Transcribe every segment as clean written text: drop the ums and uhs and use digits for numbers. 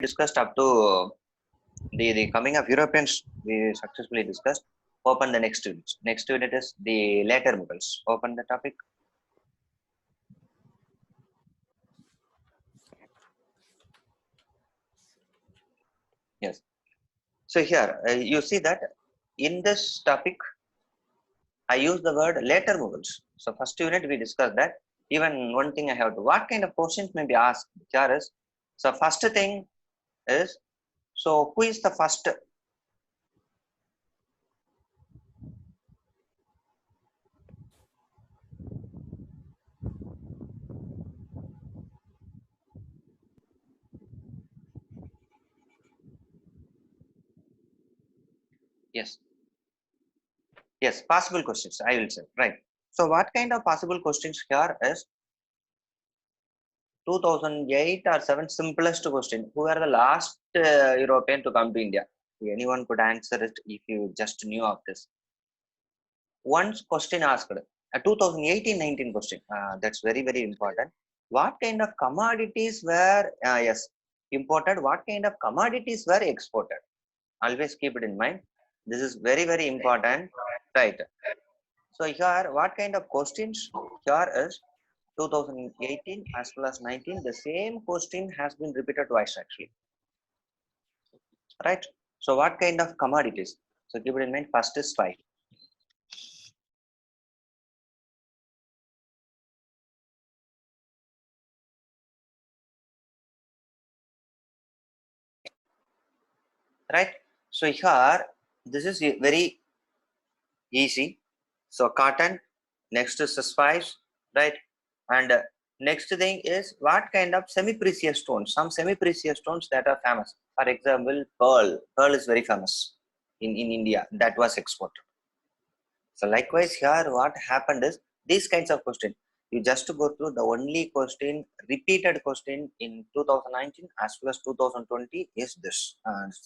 discussed up to the coming of Europeans. We successfully discussed. Open the next unit. Next unit is the later Mughals. Open the topic. Yes. So here you see that in this topic I use the word later Mughals. So first unit we discussed that. Even one thing I have to. What kind of questions may be asked? Here is so first thing is so who is the first? Yes. Yes, possible questions. I will say right. So what kind of possible questions here is 2008 or 7 simplest question. Who are the last European to come to India? Anyone could answer it if you just knew of this. Once question asked, a 2018-19 question. That's very, very important. What kind of commodities were, yes, imported? What kind of commodities were exported? Always keep it in mind. This is very, very important. Right. So here, what kind of questions? Here is 2018 as well as 19. The same question has been repeated twice actually. Right. So what kind of commodities? So keep it in mind. First is spice. Right. So here, this is very easy. So cotton. Next is the spice. Right. And next thing is what kind of semi-precious stones? Some semi-precious stones that are famous. For example, pearl. Pearl is very famous in India. That was exported. So likewise here, what happened is these kinds of questions. You just go through the only question, repeated question in 2019 as well as 2020 is this.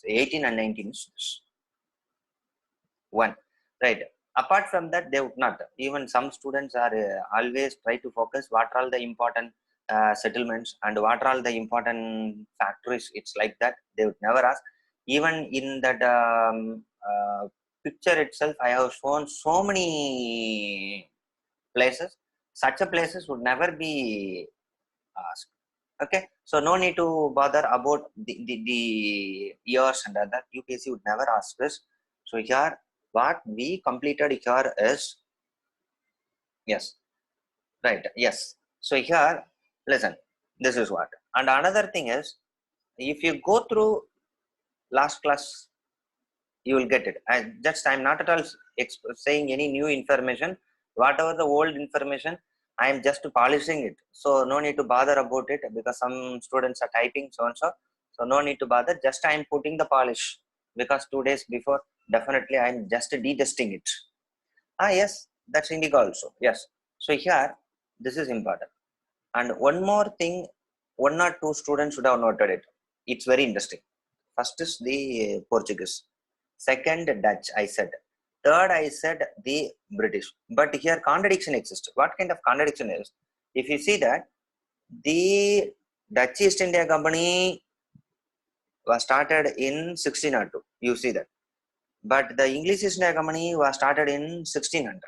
18 and 19 is this. One, right. Apart from that, they would not. Even some students are always try to focus what are all the important settlements and what are all the important factories. It's like that. They would never ask. Even in that picture itself, I have shown so many places. Such a places would never be asked. Okay, so no need to bother about the years and other. UPSC would never ask this. So here, what we completed here is yes, right, yes. So here, listen, this is what. And another thing is, if you go through last class, you will get it. I'm not at all saying any new information. Whatever the old information, I am just polishing it. So no need to bother about it because some students are typing so and so. So no need to bother. Just I am putting the polish because 2 days before, definitely I am just detesting it. Yes, that's indigo also. Yes. So here, this is important. And one more thing, one or two students should have noted it. It's very interesting. First is the Portuguese. Second, Dutch, I said. Third, I said the British. But here contradiction exists. What kind of contradiction is? If you see that the Dutch East India Company was started in 1602. You see that. But the English East India Company was started in 1600.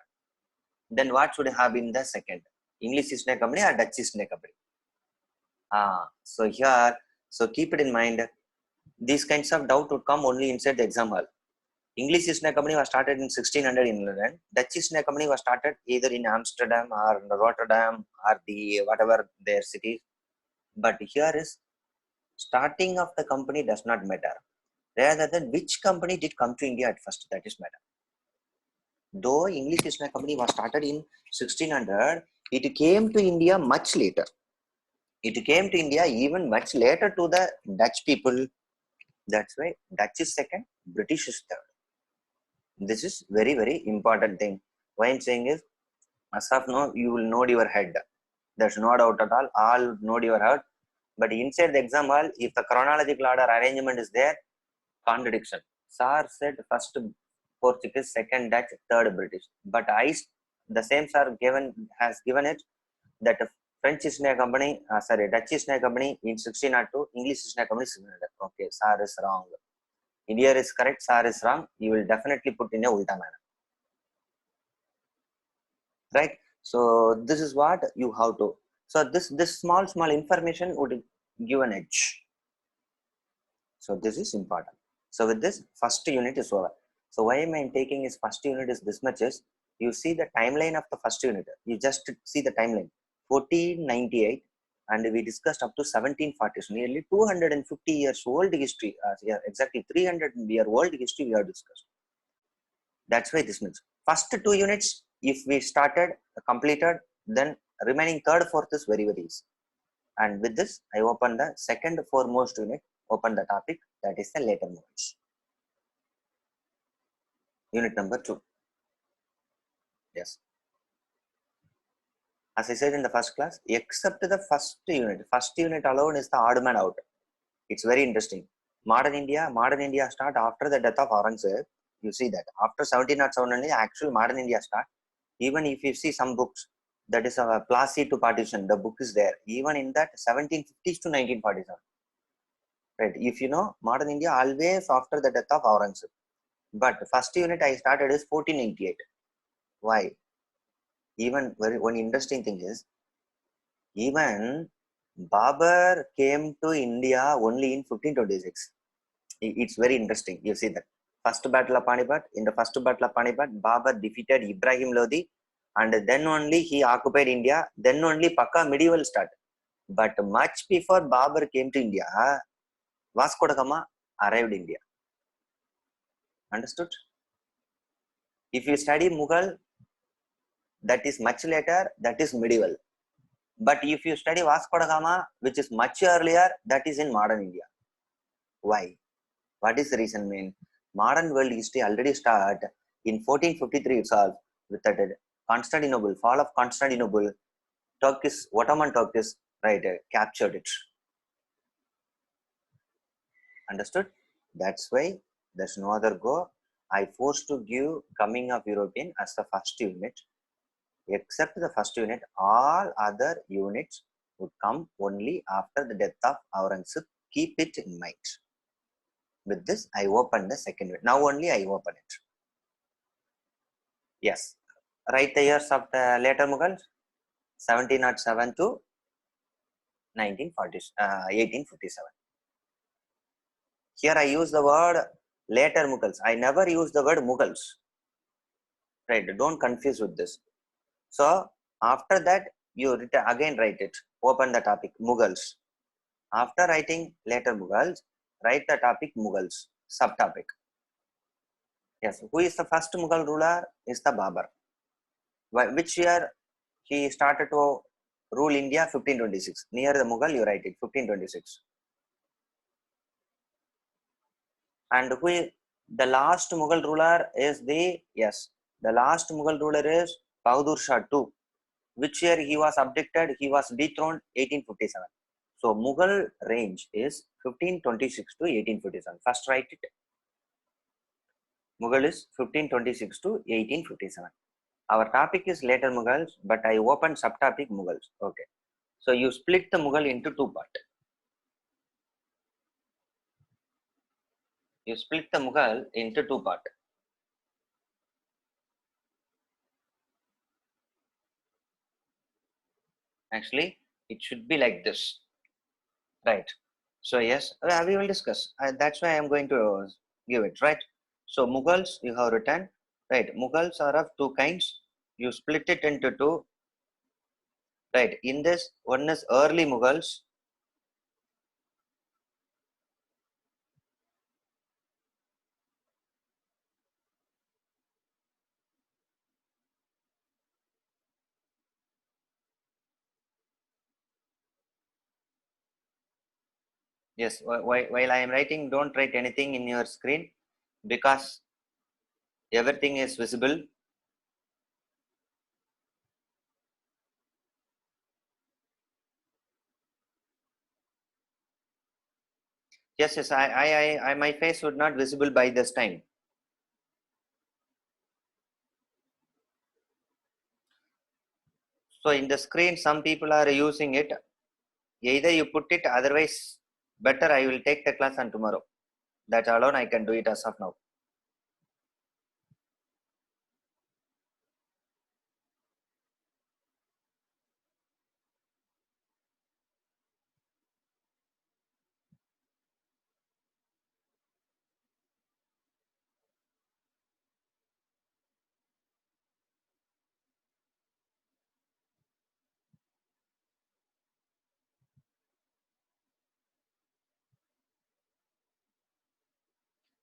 Then what should have been the second? English East India Company or Dutch East India Company? So here, so keep it in mind. These kinds of doubt would come only inside the exam hall. English East India Company was started in 1600 in London. Dutch East India Company was started either in Amsterdam or Rotterdam or the whatever their cities. But here is starting of the company does not matter. Rather than which company did come to India at first, that is matter. Though English East India Company was started in 1600, it came to India much later. It came to India even much later to the Dutch people. That's why Dutch is second, British is third. This is very, very important thing. Why I'm saying is, as of now, you will nod your head. There's no doubt at all nod your head. But inside the exam hall, if the chronological order arrangement is there, contradiction. Sir said first Portuguese, second Dutch, third British. But the same sir has given it that French East India Company, Dutch East India Company in 1602, English East India Company 1600. Okay, sir is wrong. India is correct, sir is wrong. You will definitely put in a ulta manner. Right? So this is what you have to. So this small information would give an edge. So this is important. So with this, first unit is over. So why am I taking is first unit is this much is, you see the timeline of the first unit. You just see the timeline. 1498 and we discussed up to 1740. So nearly 250 years old history. Yeah, exactly 300-year old history we have discussed. That's why this means first 2 units, if we started, completed, then remaining third, fourth is very easy. And with this, I open the second foremost unit, open the topic, that is the later movements. Unit number 2. Yes. As I said in the first class, except the first unit alone is the odd man out. It's very interesting. Modern India start after the death of Aurangzeb. You see that after 1707 only actual modern India start. Even if you see some books, that is a Plassey to partition, the book is there. Even in that 1750s to 1947. Right. If you know, modern India always after the death of Aurangzeb. But first unit I started is 1498. Why? Even one interesting thing is, even Babur came to India only in 1526. It's very interesting. You see that. First battle of Panipat. In the first battle of Panipat, Babur defeated Ibrahim Lodi, and then only he occupied India. Then only Pakka medieval started. But much before Babur came to India, Vasco da Gama arrived in India. Understood? If you study Mughal, that is much later, that is medieval. But if you study Vasco da Gama, which is much earlier, that is in modern India. Why? What is the reason? Modern world history already start in 1453 itself with the Constantinople, fall of Constantinople, Ottoman Turkish, right, captured it. Understood? That's why there's no other go. I forced to give coming of European as the first unit. Except the first unit, all other units would come only after the death of Aurangzeb. Keep it in mind. With this, I open the second unit. Now only I open it. Yes. Write the years of the later Mughals. 1707 to 1857. Here I use the word later Mughals. I never use the word Mughals. Right? Don't confuse with this. So after that, you again write it. Open the topic Mughals. After writing later Mughals, write the topic Mughals. Subtopic. Yes. Who is the first Mughal ruler? Is the Babur. Which year he started to rule India? 1526. Near the Mughal, you write it. 1526. And who is the last Mughal ruler? Is the last Mughal ruler is Bahadur Shah II. Which year he was abducted? He was dethroned 1857. So Mughal range is 1526 to 1857. First write it. Mughal is 1526 to 1857. Our topic is later Mughals, but I opened subtopic Mughals. Okay. So you split the Mughal into 2 parts. You split the Mughal into 2 parts. Actually, it should be like this. Right. So yes, we will discuss. That's why I am going to give it, right? So Mughals you have written, right? Mughals are of 2 kinds. You split it into 2, right? In this, one is early Mughals. Yes, while I am writing, don't write anything in your screen because everything is visible. Yes, I my face would not visible by this time. So in the screen, some people are using it. Either you put it, otherwise, better I will take the class on tomorrow. That alone I can do it as of now.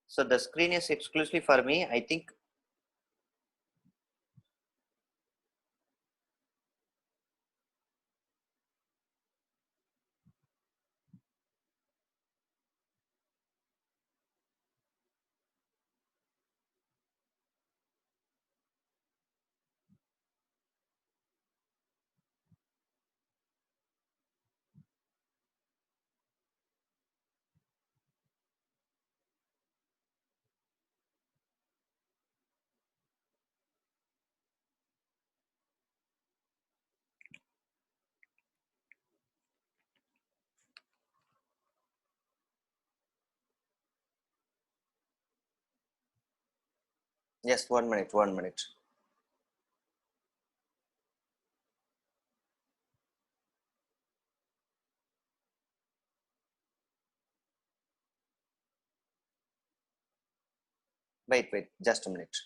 So the screen is exclusively for me. I think. Yes, 1 minute, 1 minute. Wait, just a minute.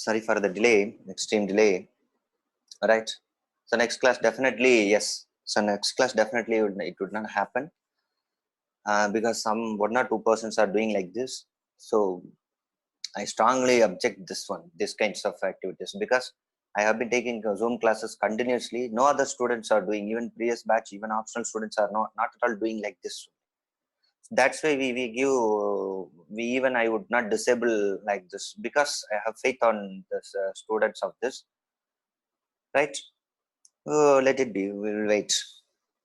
Sorry for the delay, extreme delay. All right. So next class definitely, yes. So next class definitely it would not happen because some 1 or 2 persons are doing like this. So I strongly object this kinds of activities, because I have been taking Zoom classes continuously. No other students are doing, even previous batch, even optional students are not at all doing like this. That's why we give, we even I would not disable like this, because I have faith on the students of this, right? Let it be. We will wait.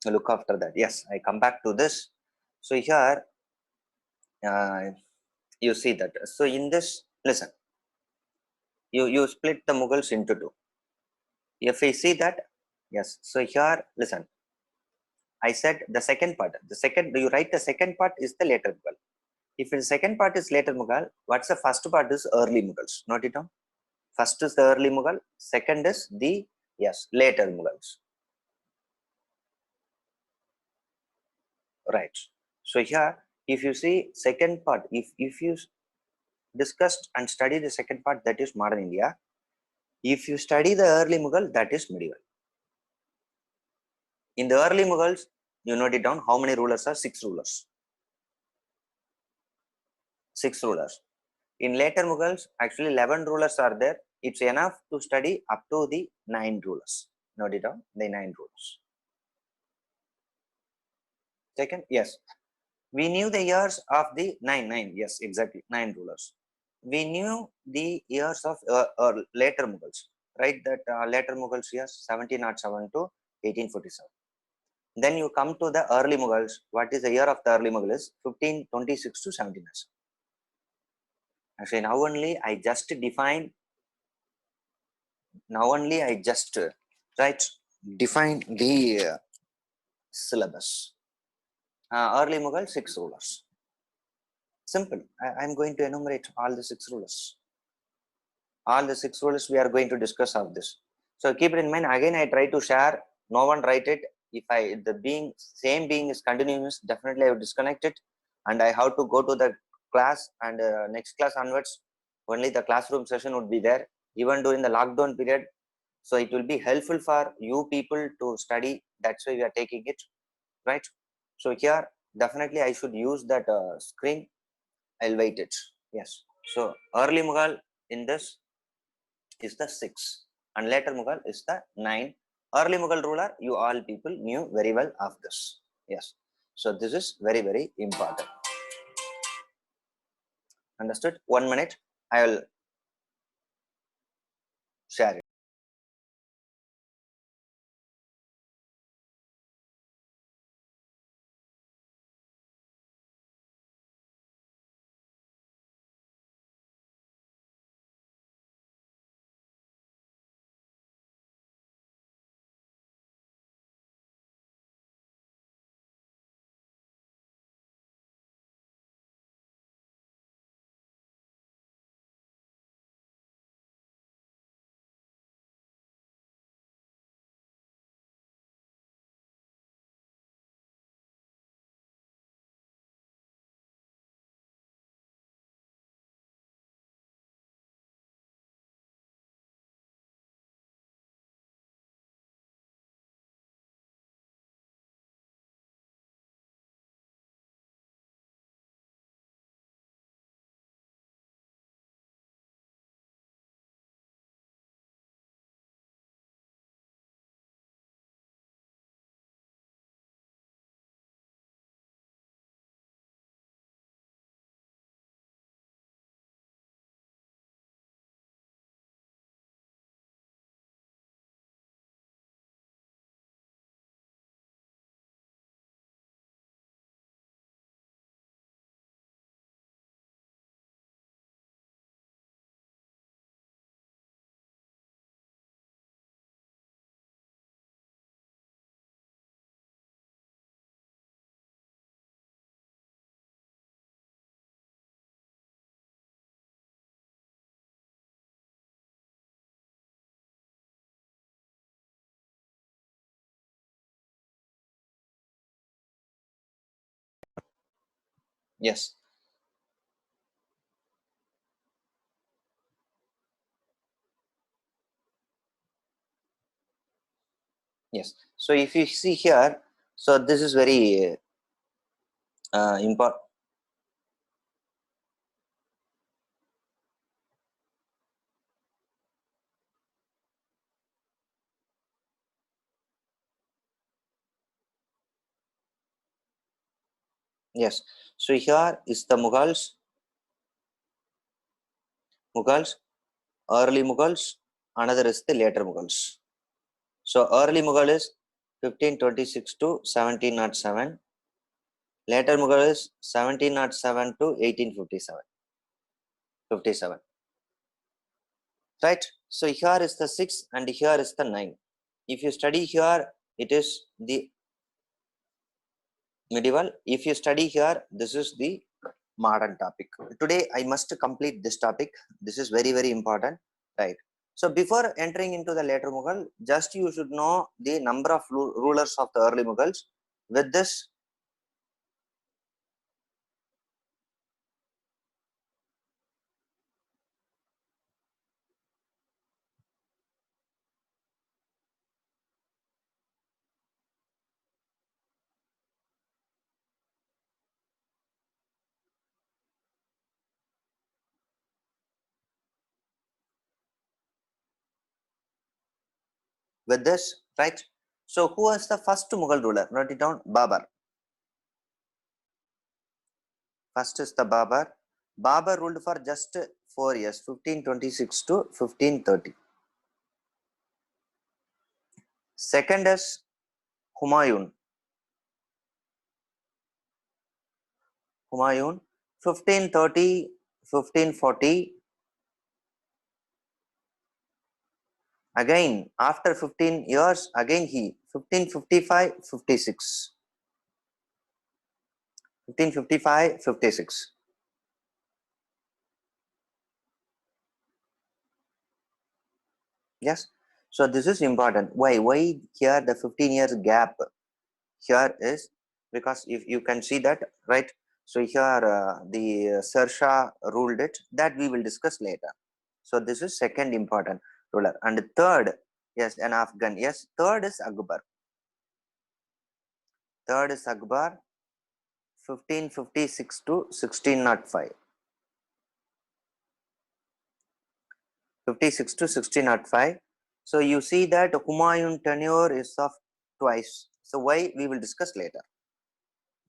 Look after that. Yes, I come back to this. So here, uh, you see that. So in this, listen, you split the Mughals into two. If we see that, yes. So here, listen, I said the second part. The second, you write the second part is the later Mughal. If the second part is later Mughal, what's the first part is early Mughals. Note it down. First is the early Mughal. Second is the, yes, later Mughals. Right. So here, if you see second part, if you discussed and study the second part, that is modern India. If you study the early Mughal, that is medieval. In the early Mughals, you note it down. How many rulers are? 6 rulers. 6 rulers. In later Mughals, actually 11 rulers are there. It's enough to study up to the 9 rulers. Note it down. The 9 rulers. Second, yes. We knew the years of the nine. Yes, exactly. 9 rulers. We knew the years of later Mughals, right? That later Mughals years 1707 to 1847. Then you come to the early Mughals. What is the year of the early Mughals? 1526 to 1707. Actually, now only I just define. Now only I just right define the syllabus. Early Mughal 6 rulers. Simple. I'm going to enumerate all the 6 rulers. All the 6 rulers we are going to discuss of this. So keep it in mind. Again, I try to share. No one write it. If the same being is continuous, definitely I will disconnect it, and I have to go to the class. And next class onwards, only the classroom session would be there. Even during the lockdown period, so it will be helpful for you people to study. That's why we are taking it, right? So here, definitely I should use that screen. I'll wait it. Yes. So early Mughal in this is the 6, and later Mughal is the 9. Early Mughal ruler, you all people knew very well of this. Yes. So this is very, very important. Understood? 1 minute. I will share it. Yes. Yes. So if you see here, so this is very important. Yes. So here is the Mughals, early Mughals. Another is the later Mughals. So early Mughal is 1526 to 1707. Later Mughal is 1707 to 1857. 57. Right. So here is the 6 and here is the 9. If you study here, it is the medieval. If you study here, this is the modern topic. Today I must complete this topic. This is very very important, right? So before entering into the later Mughal, just you should know the number of rulers of the early Mughals. With this, right? So who was the first Mughal ruler? Note it down. Babar. First is the Babar. Babar ruled for just 4 years, 1526 to 1530. Second is Humayun. Humayun, 1530, 1540. Again, after 15 years, again he, 1555, 56. 1555, 56. Yes. So this is important. Why? Why here the 15 years gap? Here is because if you can see that, right? So here the Sersha ruled it. That we will discuss later. So this is second important ruler. And third, yes, an Afghan. Yes, third is Akbar. Third is Akbar, 1556 to 1605. 56 to 1605. So you see that Humayun tenure is of twice. So why we will discuss later.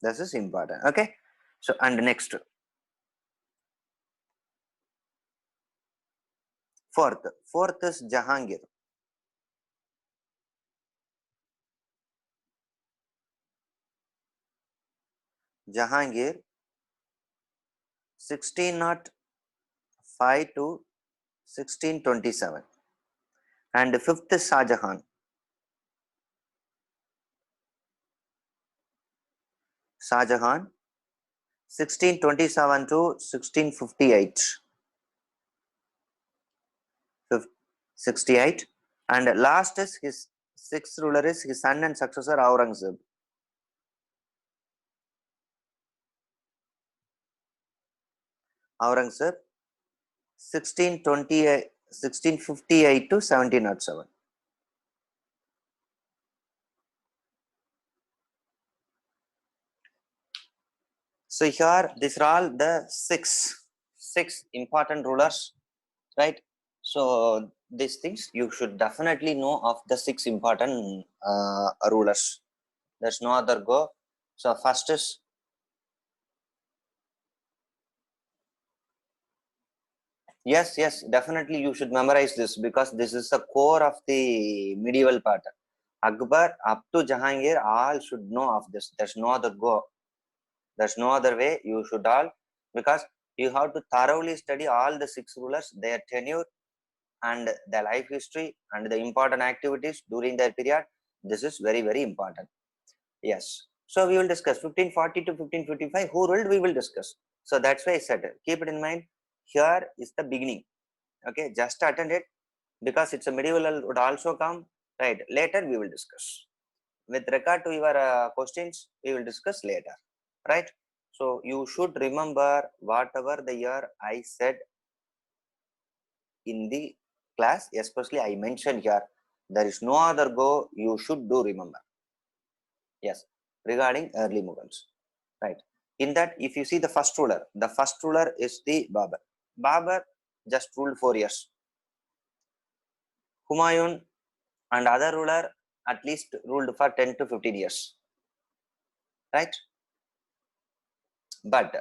This is important. Okay. So and next, fourth is Jahangir. Jahangir, 1605 to 1627. And fifth is Shah Jahan. Shah Jahan, 1627 to 1658. 68. And last is his sixth ruler is his son and successor Aurangzeb. Aurangzeb, 1628, 1658 to 1707. So here, these are all the six important rulers, right? So these things you should definitely know of the six important rulers. There's no other go. So first is yes, definitely you should memorize this because this is the core of the medieval part. Akbar up to Jahangir, all should know of this. There's no other go. There's no other way. You should all because you have to thoroughly study all the six rulers, their tenure, and their life history and the important activities during their period. This is very, very important. Yes. So we will discuss 1540 to 1555. Who ruled? We will discuss. So that's why I said keep it in mind. Here is the beginning. Okay, just attend it because it's a medieval would also come. Right. Later we will discuss. With regard to your questions, we will discuss later. Right. So you should remember whatever the year I said in the class, especially I mentioned here There is no other go you should do, remember. Yes, regarding early Mughals, right? In that, if you see the first ruler is the Babur. Babur just ruled 4 years. Humayun and other ruler at least ruled for 10 to 15 years, right? But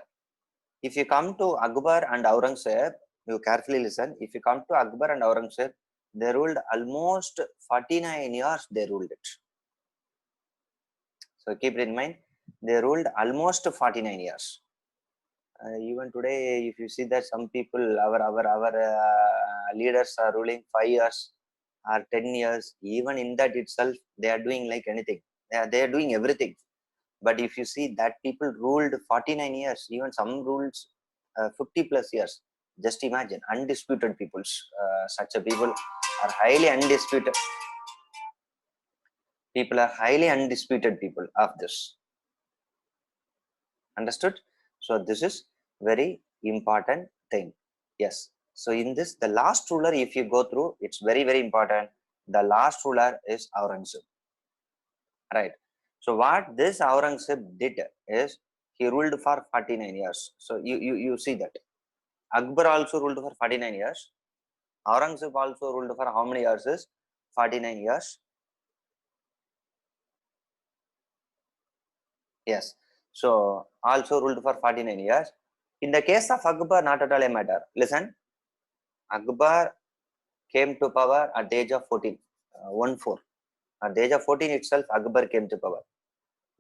if you come to Akbar and Aurangzeb, you carefully listen. If you come to Akbar and Aurangzeb, they ruled almost 49 years. They ruled it. So keep it in mind. They ruled almost 49 years. Even today, if you see that some people, our leaders are ruling 5 years or 10 years. Even in that itself, they are doing like anything. They are doing everything. But if you see that people ruled 49 years, even some rules 50 plus years. Just imagine, undisputed peoples. Such a people are highly undisputed. People are highly undisputed people of this. Understood? So this is very important thing. Yes. So in this, the last ruler, if you go through, it's very, very important. The last ruler is Aurangzeb. Right. So what this Aurangzeb did is he ruled for 49 years. So you see that. Akbar also ruled for 49 years. Aurangzeb also ruled for how many years is 49 years. Yes. So also ruled for 49 years. In the case of Akbar, not at all a matter. Listen, Akbar came to power at the age of 14, 1-4. At the age of 14 itself, Akbar came to power.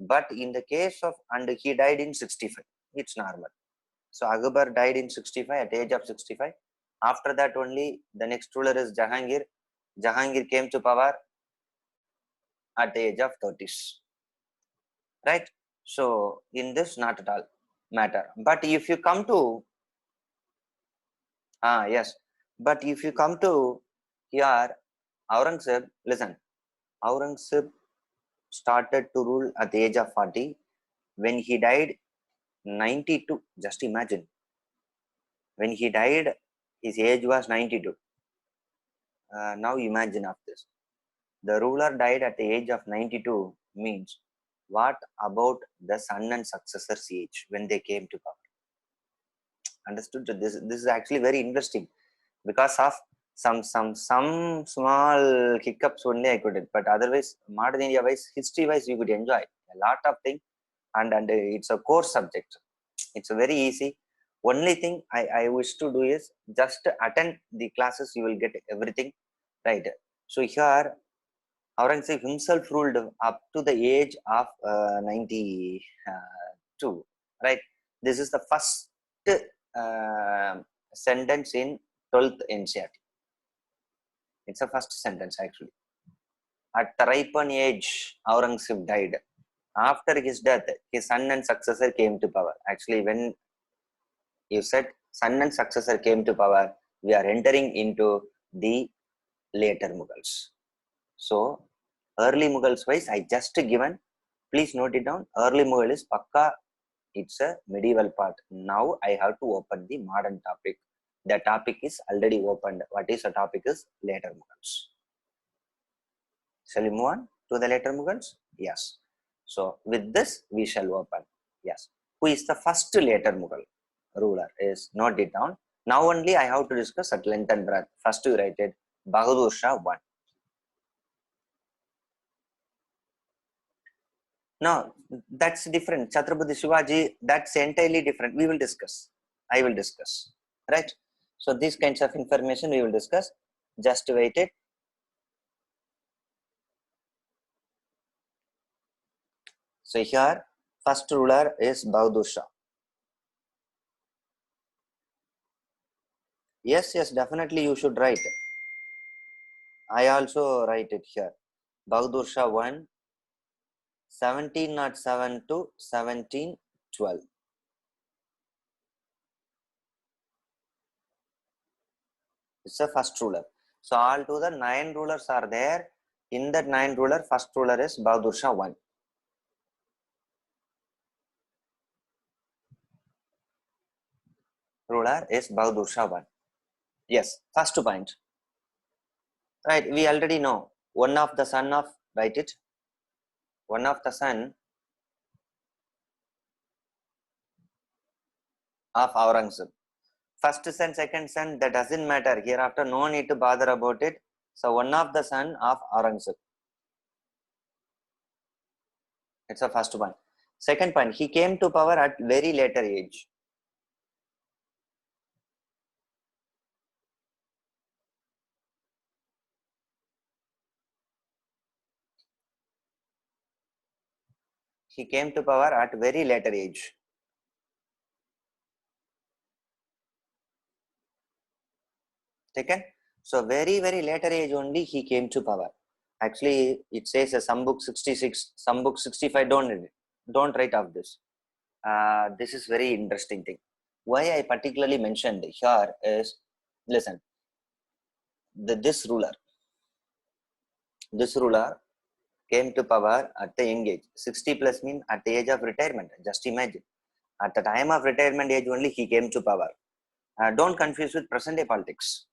But in the case of, and he died in 65. It's normal. So Akbar died in 65 at the age of 65. After that only the next ruler is Jahangir. Jahangir came to power at the age of 30s. Right? So in this, not at all matter. But if you come to, yes, but if you come to here, Aurangzeb, listen, Aurangzeb started to rule at the age of 40. When he died, 92. Just imagine. When he died, his age was 92. Now imagine of this. The ruler died at the age of 92 means what about the son and successor's age when they came to power? Understood? This is actually very interesting because of some small hiccups only I couldn't, but otherwise modern India wise, history wise, you could enjoy a lot of things, and it's a core subject. It's a very easy. Only thing I wish to do is just attend the classes, you will get everything right. So here Aurangzeb himself ruled up to the age of 92, right? This is the first sentence in 12th NCERT. It's the first sentence actually. At the ripen age, Aurangzeb died. After his death, his son and successor came to power. Actually, when you said son and successor came to power, we are entering into the later Mughals. So, early Mughals wise, I just given, please note it down. Early Mughal is Pakka, it's a medieval part. Now I have to open the modern topic. The topic is already opened. What is the topic is later Mughals. Shall we move on to the later Mughals? Yes. So with this we shall open. Yes. Who is the first later Mughal ruler is note it down. Now only I have to discuss at length and breadth. First you write it Bahadur Shah 1. No, that's different. Chhatrapati Shivaji, that's entirely different. We will discuss. I will discuss. Right? So these kinds of information we will discuss. Just wait it. So here, first ruler is Bahadur Shah. Yes, definitely you should write. I also write it here. Bahadur Shah 1, 1707 to 1712. It's the first ruler. So all to the 9 rulers are there. In that 9 ruler, first ruler is Bahadur Shah 1. Ruler is Bahadur Shah 1. Yes, first point. Right, we already know One of the son of, write it, one of the son of Aurangzeb. First son, second son, that doesn't matter. Hereafter, no need to bother about it. So one of the son of Aurangzeb. It's the first one. Second point, he came to power at very later age. He came to power at very later age. Taken? So very, very later age only he came to power. Actually, it says some book 66, some book 65. Don't write off this. This is very interesting thing. Why I particularly mentioned here is, listen, this ruler came to power at the young age. 60 plus mean at the age of retirement. Just imagine. At the time of retirement age only he came to power. Don't confuse with present day politics.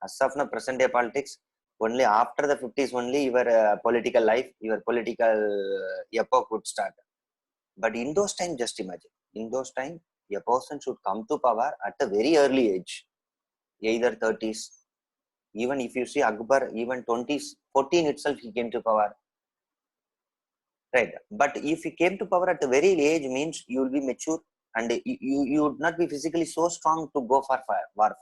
As of now, present day politics, only after the 50s only your political life, your political epoch would start. But in those times, just imagine, in those times, a person should come to power at a very early age, either 30s. Even if you see Akbar, even 20s, 14 itself, he came to power. Right. But if he came to power at a very age, means you will be mature and you would not be physically so strong to go for warfare.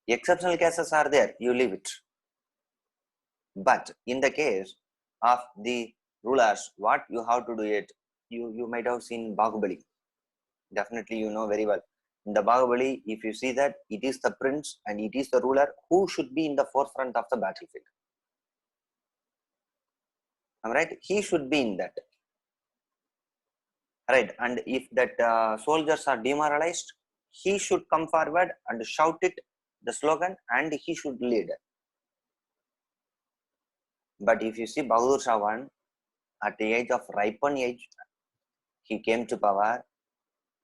Exceptional cases are there, you leave it. But in the case of the rulers, what you have to do it, you might have seen Bahubali. Definitely you know very well. In the Bahubali, if you see that it is the prince and it is the ruler who should be in the forefront of the battlefield. Am I right? He should be in that. Right. And if that soldiers are demoralized, he should come forward and shout it, the slogan, and he should lead. But if you see Bahadur Shah at the age of ripen age, he came to power,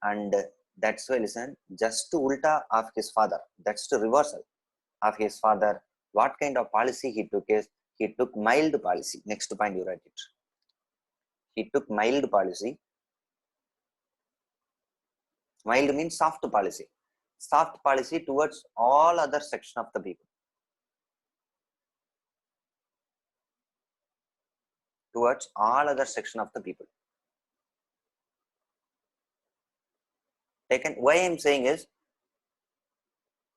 and that's why, listen, just to ulta of his father, that's the reversal of his father. What kind of policy he took is, he took mild policy. Next point, you write it. He took mild policy. Mild means soft policy. Soft policy towards all other section of the people. Towards all other section of the people. Taken. Why I'm saying is,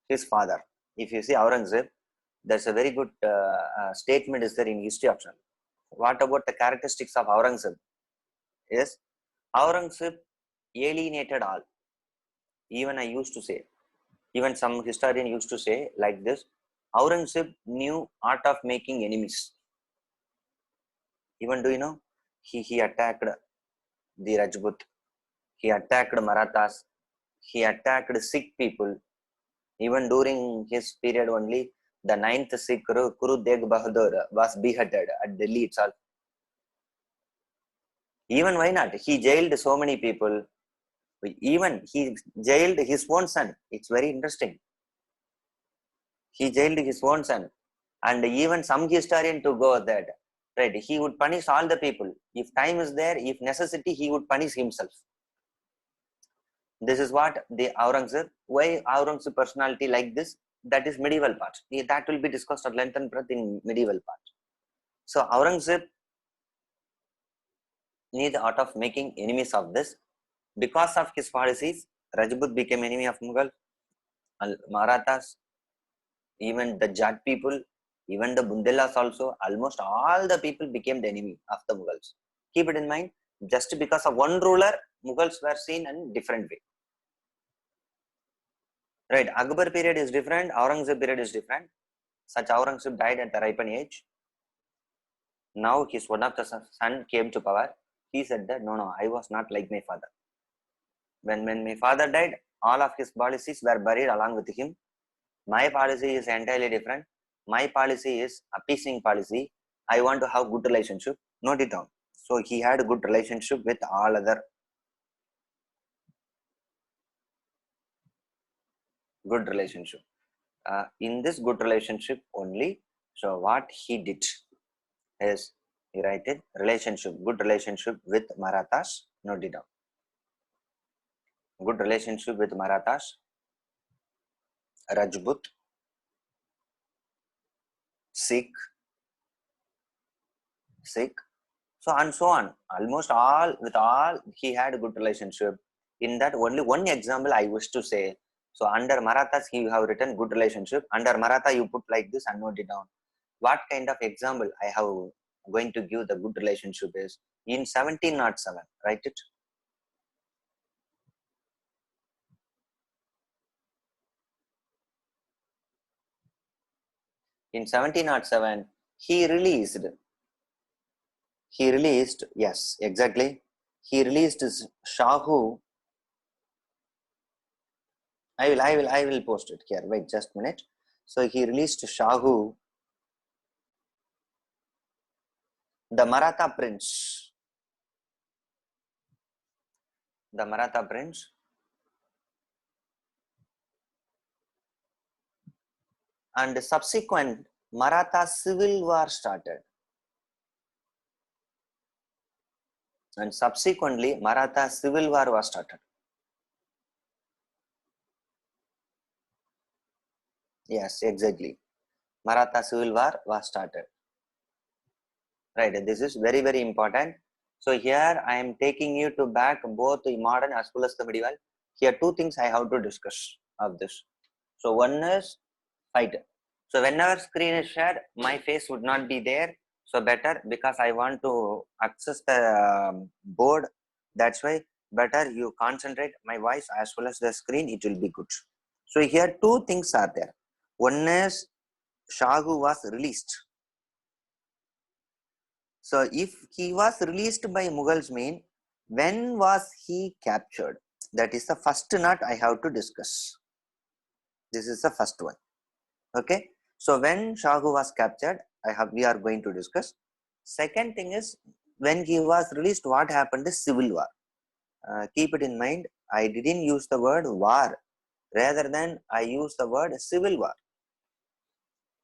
his father. If you see Aurangzeb, there's a very good statement is there in history option. What about the characteristics of Aurangzeb? Yes, Aurangzeb alienated all. Even I used to say, even some historian used to say like this, Aurangzeb knew art of making enemies. Even do you know, he attacked the Rajput, he attacked Marathas, he attacked Sikh people. Even during his period only, the 9th Sikh Guru Tegh Bahadur was beheaded at Delhi itself. Even why not? He jailed so many people. Even he jailed his own son. It's very interesting. He jailed his own son. And even some historian to go that, right, he would punish all the people. If time is there, if necessity, he would punish himself. This is what the Aurangzeb, why Aurangzeb personality like this, that is medieval part. That will be discussed at length and breadth in medieval part. So Aurangzeb need the art of making enemies of this. Because of his policies, Rajput became enemy of Mughal, Marathas, even the Jat people, even the Bundelas also, almost all the people became the enemy of the Mughals. Keep it in mind, just because of one ruler, Mughals were seen in different way. Right, Akbar period is different, Aurangzeb period is different. Such Aurangzeb died at the ripen age. Now his one of the son came to power. He said that, no, I was not like my father. When my father died, all of his policies were buried along with him. My policy is entirely different. My policy is appeasing policy. I want to have good relationship. Note it down. So he had a good relationship with all other. Good relationship. In this good relationship only, So what he did is, he write it, relationship, good relationship with Marathas, note it down. Good relationship with Marathas, Rajput, Sikh, so and so on. Almost all, with all, he had a good relationship. In that, only one example I wish to say. So under Marathas, he have written good relationship. Under Maratha, you put like this and note it down. What kind of example I have going to give the good relationship is in 1707. Write it. In 1707, he released, yes, exactly. He released his Shahu. I will post it here. Wait just a minute. So he released Shahu, the Maratha prince. The Maratha prince, and subsequent Maratha civil war started. And subsequently, Maratha civil war was started. Yes, exactly. Maratha civil war was started. Right, this is very, very important. So here I am taking you to back both the modern as well as the medieval. Here two things I have to discuss of this. So one is fight. So whenever screen is shared, my face would not be there. So better, because I want to access the board. That's why better you concentrate my voice as well as the screen. It will be good. So here two things are there. One is Shahu was released. So if he was released by Mughals, mean when was he captured? That is the first nut I have to discuss. This is the first one. Okay. So when Shahu was captured, we are going to discuss. Second thing is, when he was released, what happened is civil war. Keep it in mind, I didn't use the word war, rather than I use the word civil war.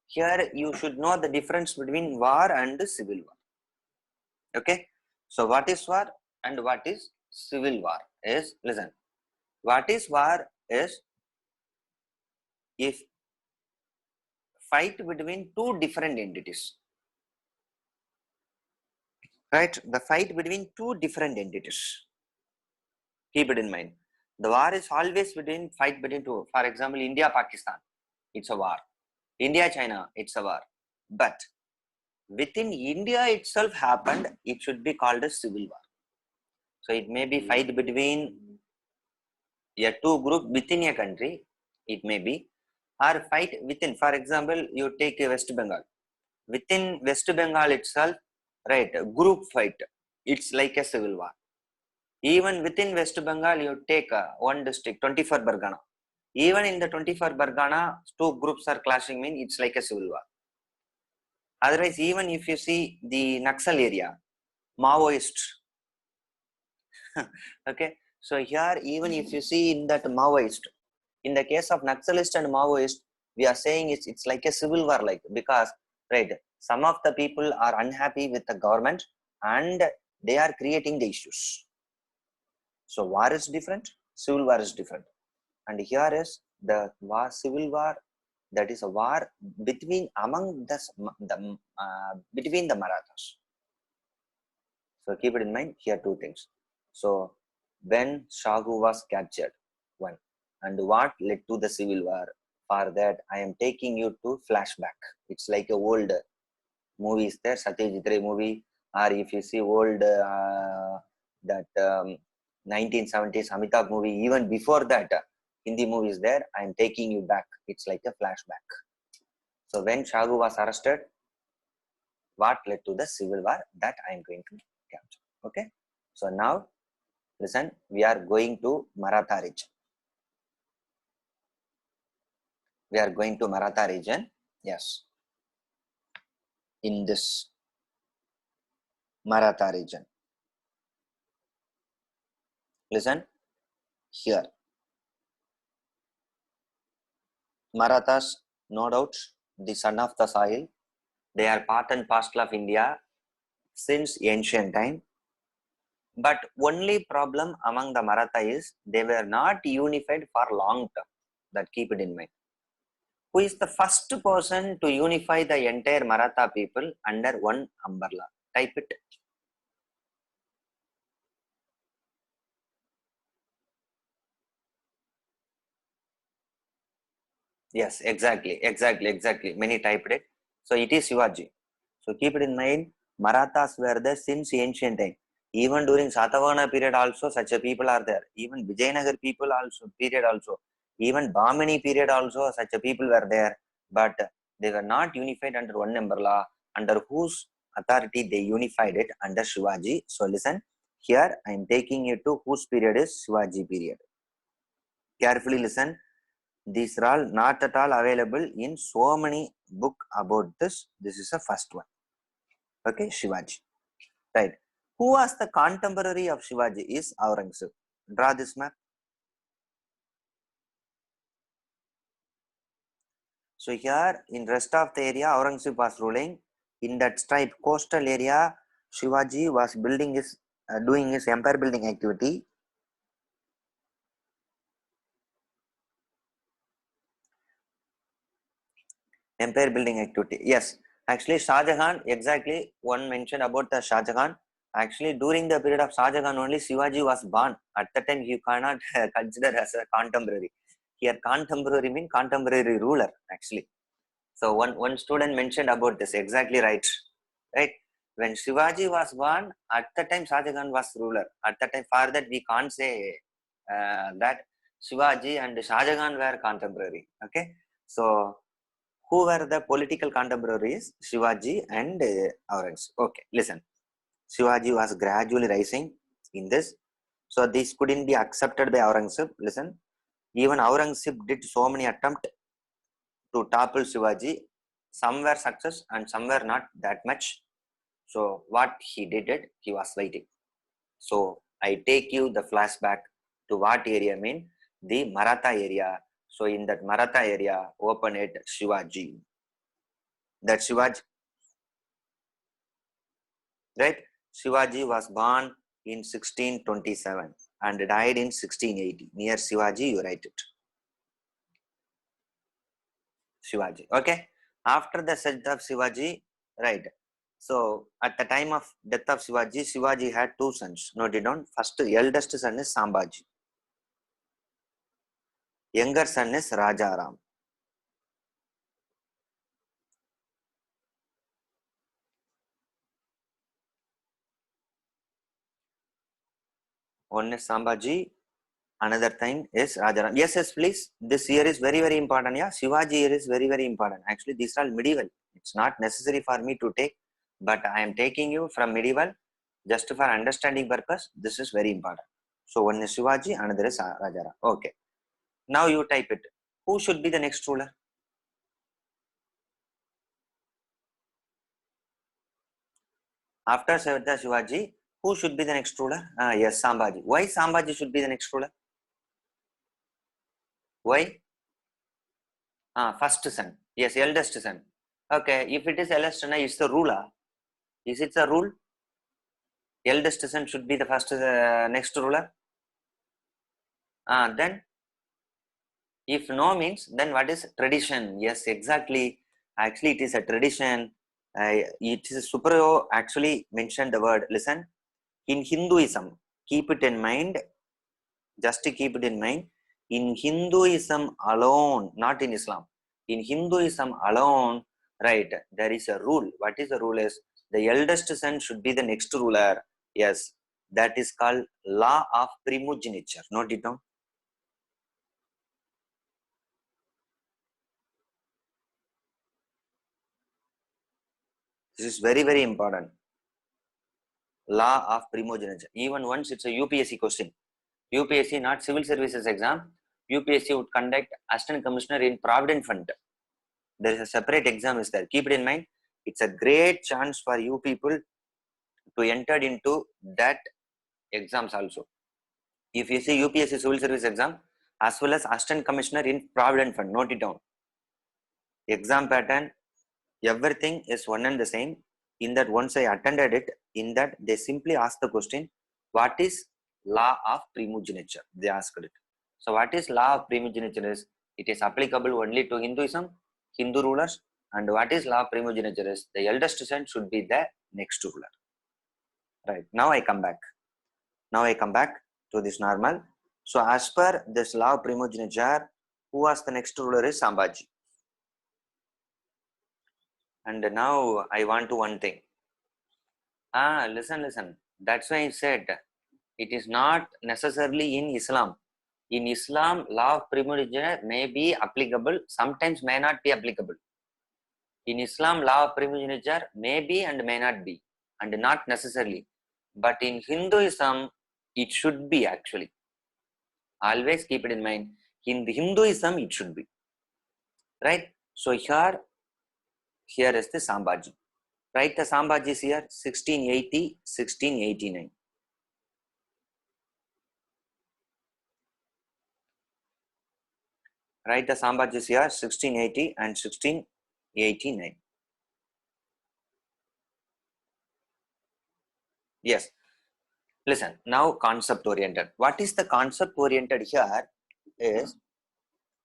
Here you should know the difference between war and civil war. Okay. So what is war and what is civil war is, listen, what is war is if fight between two different entities. Right, the fight between two different entities. Keep it in mind. The war is always fight between two. For example, India Pakistan, it's a war. India China, it's a war. But within India itself happened, it should be called a civil war. So it may be fight between a two group within a country, it may be, or fight within. For example, you take a West Bengal. Within West Bengal itself, right, group fight. It's like a civil war. Even within West Bengal, you take one district, 24 Bargana. Even in the 24 Bargana, two groups are clashing, mean it's like a civil war. Otherwise, even if you see the Naxal area, Maoist. Okay, so here, even if you see in that Maoist, in the case of Naxalist and Maoist, we are saying it's like a civil war, like, because, right, some of the people are unhappy with the government and they are creating the issues. So war is different, civil war is different. And here is the war, civil war, that is a war between between the Marathas. So keep it in mind, here two things. So when Shahu was captured, one, and what led to the civil war. For that, I am taking you to flashback. It's like a old movie is there, Satyajit Ray movie, or if you see old that 1970s Amitabh movie, even before that Hindi movie is there, I am taking you back. It's like a flashback. So when Shahu was arrested, what led to the civil war, that I am going to capture. Okay. So now, listen, we are going to Maratha region. We are going to Maratha region. Yes. In this Maratha region. Listen, here. Marathas, no doubt, the son of the soil. They are part and parcel of India since ancient time. But only problem among the Maratha is they were not unified for long term. That keep it in mind. Who is the first person to unify the entire Maratha people under one umbrella? Type it. Yes, exactly. Many typed it. So it is Shivaji. So keep it in mind. Marathas were there since ancient time. Even during Satavahana period also, such a people are there. Even Vijayanagar people also period also. Even Bamini period also, such a people were there. But they were not unified under one umbrella. Under whose authority they unified it? Under Shivaji. So listen. Here I am taking you to whose period is Shivaji period. Carefully listen. These are all not at all available in so many book about this. This is the first one. Okay, Shivaji. Right. Who was the contemporary of Shivaji is Aurangzeb. Draw this map. So here in rest of the area, Aurangzeb was ruling. In that stripe coastal area, Shivaji was building his, doing his empire building activity. Empire building activity. Yes, actually Shah Jahan, exactly one mentioned about the Shah Jahan. Actually, during the period of Shah Jahan only Shivaji was born. At that time, you cannot consider as a contemporary. Here, contemporary means contemporary ruler, actually. So one student mentioned about this, exactly right. Right? When Shivaji was born, at the time Shah Jahan was ruler. At that time, for that we can't say that Shivaji and Shah Jahan were contemporary. Okay? So who were the political contemporaries? Shivaji and Aurangzeb. Okay, listen. Shivaji was gradually rising in this. So this couldn't be accepted by Aurangzeb. Listen. Even Aurangzeb did so many attempts to topple Shivaji. Some were success and some were not that much. So what he did it, he was waiting. So I take you the flashback to what area mean? The Maratha area. So in that Maratha area, open it Shivaji. That Shivaji, right? Shivaji was born in 1627 and died in 1680. Near Shivaji, you write it. Shivaji. Okay. After the death of Shivaji, right. So at the time of death of Shivaji, Shivaji had two sons. Note it down. First, eldest son is Sambhaji. Younger son is Rajaram. One is Sambhaji, another time is Rajaram. Yes, please. This year is very, very important. Yeah, Shivaji year is very, very important. Actually, these are all medieval. It's not necessary for me to take, but I am taking you from medieval just for understanding purpose. This is very important. So one is Shivaji, another is Rajaram. Okay. Now you type it. Who should be the next ruler? After Shivaji, who should be the next ruler? Yes, Sambhaji. Why Sambhaji should be the next ruler? Why? First son. Yes, eldest son. Okay, if it is eldest son, it's the ruler. Is it the rule? Eldest son should be the first next ruler. Then, if no means, then what is tradition? Yes, exactly. Actually, it is a tradition. It is Suprayo actually mentioned the word. Listen, in Hinduism, keep it in mind. Just to keep it in mind. In Hinduism alone, not in Islam. In Hinduism alone, right, there is a rule. What is the rule is the eldest son should be the next ruler. Yes, that is called law of primogeniture. Note it down. This is very, very important. Law of primogeniture. Even once it's a UPSC question. UPSC, not civil services exam. UPSC would conduct assistant commissioner in Provident Fund. There is a separate exam is there. Keep it in mind. It's a great chance for you people to enter into that exams also. If you see UPSC civil service exam as well as assistant commissioner in Provident Fund, note it down. Exam pattern, Everything is one and the same. In that, once I attended it, in that they simply asked the question, what is law of primogeniture? They asked it. So what is law of primogeniture is, it is applicable only to Hinduism, Hindu rulers, and what is law of primogeniture is, the eldest son should be the next ruler. Right, now I come back. Now I come back to this normal. So as per this law of primogeniture, who was the next ruler is Sambhaji. And now I want to one thing. Listen. That's why I said it is not necessarily in Islam. In Islam, law of primogeniture may be applicable, sometimes may not be applicable. In Islam, law of primogeniture may be and may not be, and not necessarily. But in Hinduism, it should be actually. Always keep it in mind. In Hinduism, it should be. Right? So here is the Sambhaji. Write the Sambhaji is here, 1680, 1689. Write the Sambhaji is here, 1680 and 1689. Yes. Listen, now concept oriented. What is the concept oriented here is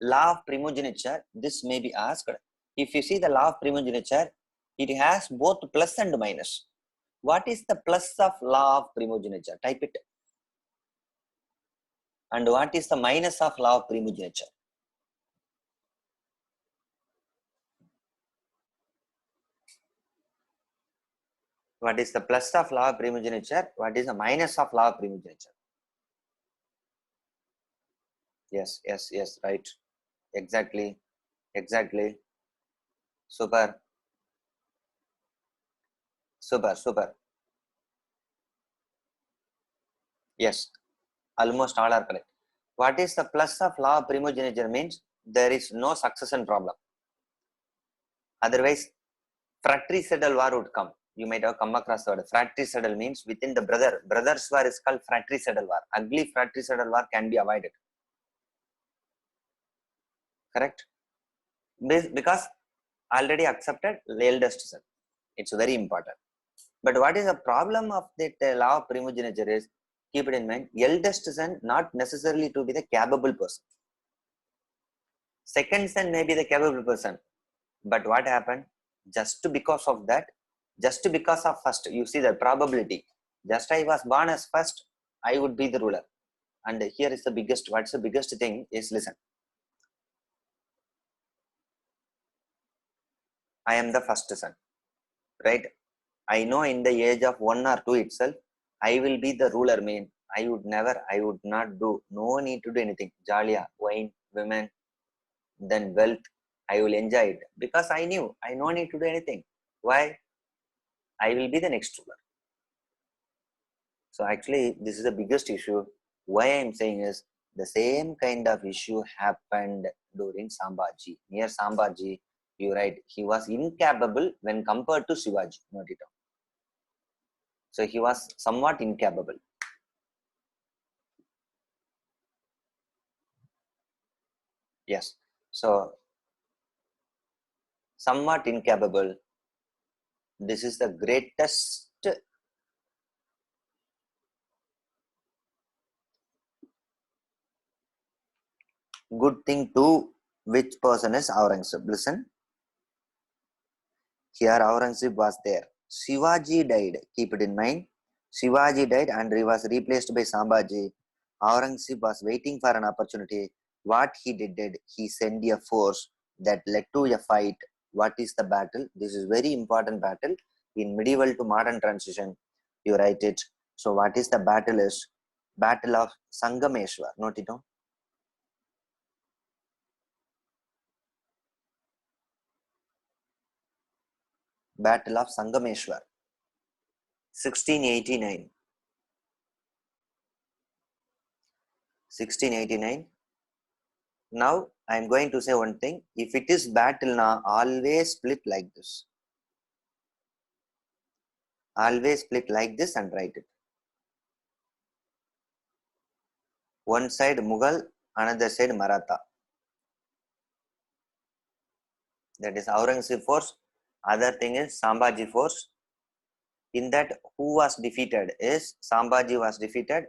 law of primogeniture. This may be asked. If you see the law of primogeniture, it has both plus and minus. What is the plus of law of primogeniture? Type it. And what is the minus of law of primogeniture? What is the plus of law of primogeniture? What is the minus of law of primogeniture? Yes, right. Exactly. Super. Yes, almost all are correct. What is the plus of law of primogeniture means? There is no succession problem. Otherwise, fratricidal war would come. You might have come across the word. Fratricidal means within the brothers war is called fratricidal war. Ugly fratricidal war can be avoided. Correct? Because already accepted eldest son. It's very important. But what is the problem of that law of primogeniture is, keep it in mind, eldest son not necessarily to be the capable person. Second son may be the capable person. But what happened? Just because of that, just because of first, you see the probability. Just I was born as first, I would be the ruler. And here is the biggest, what's the biggest thing is, listen. I am the first son, right? I know in the age of 1 or 2 itself, I will be the ruler man. I would not do, no need to do anything. Jalia, wine, women, then wealth, I will enjoy it. Because I knew, I no need to do anything. Why? I will be the next ruler. So actually, this is the biggest issue. Why I am saying is, the same kind of issue happened during Sambhaji. Near Sambhaji, you write, he was incapable when compared to Shivaji. Note it down. So he was somewhat incapable. Yes. So somewhat incapable. This is the greatest good thing to which person is Aurangzeb. Listen. Here Aurangzeb was there. Shivaji died. Keep it in mind. Shivaji died and he was replaced by Sambhaji. Aurangzeb was waiting for an opportunity. What he did, he sent a force that led to a fight. What is the battle? This is very important battle in medieval to modern transition. You write it. So what is the battle is? Battle of Sangameshwar. Note it down. Battle of Sangameshwar. 1689. 1689. Now I am going to say one thing. If it is battle now, always split like this. Always split like this and write it. One side Mughal, another side Maratha. That is Aurangzeb force. Other thing is Sambhaji force. In that, who was defeated is Sambhaji was defeated.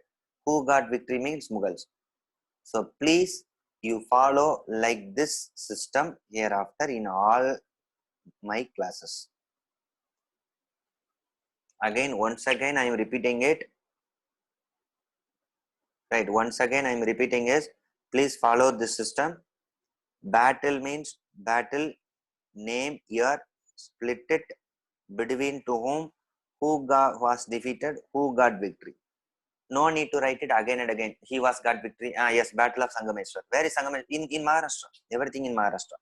Who got victory means Mughals. So please, you follow like this system hereafter in all my classes. Again, once again, I am repeating it. Right, once again, I am repeating is, please follow this system. Battle means battle, name, year, split it between to whom, was defeated, who got victory. No need to write it again and again. He was got victory. Yes, Battle of Sangameshwar. Where is Sangameshwar? In Maharashtra. Everything in Maharashtra.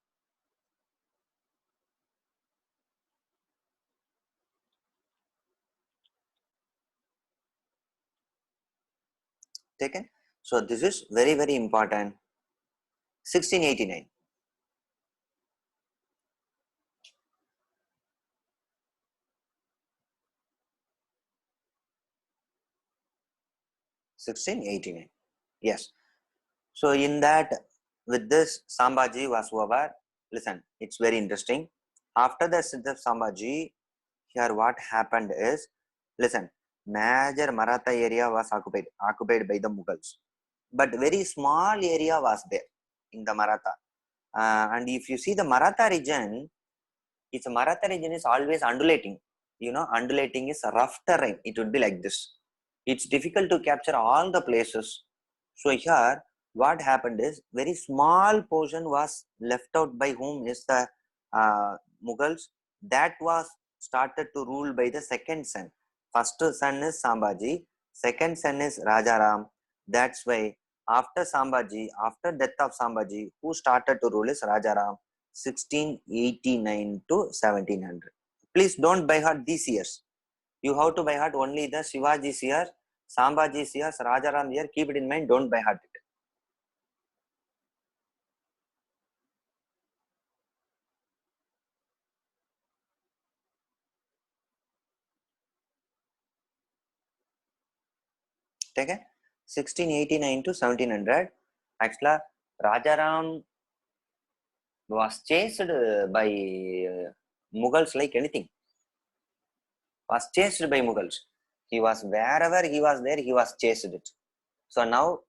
Taken. So this is very, very important. 1689. 1689. Yes. So in that, with this, Sambhaji was over. Listen, it's very interesting. After the death of Sambhaji, here what happened is, listen, major Maratha area was occupied by the Mughals. But very small area was there in the Maratha. And if you see the Maratha region, Maratha region is always undulating. You know, undulating is rough terrain. It would be like this. It's difficult to capture all the places. So here, what happened is very small portion was left out by whom is the Mughals. That was started to rule by the second son. First son is Sambhaji. Second son is Rajaram. That's why after Sambhaji, after death of Sambhaji, who started to rule is Rajaram. 1689 to 1700. Please don't by heart these years. You have to by heart only the Shivaji's year, Sambhaji's years, Rajaram year. Keep it in mind. Don't by heart it. Take it. 1689 to 1700. Actually, Rajaram was chased by Mughals like anything. Was chased by Mughals. He was wherever he was there, he was chased it. So now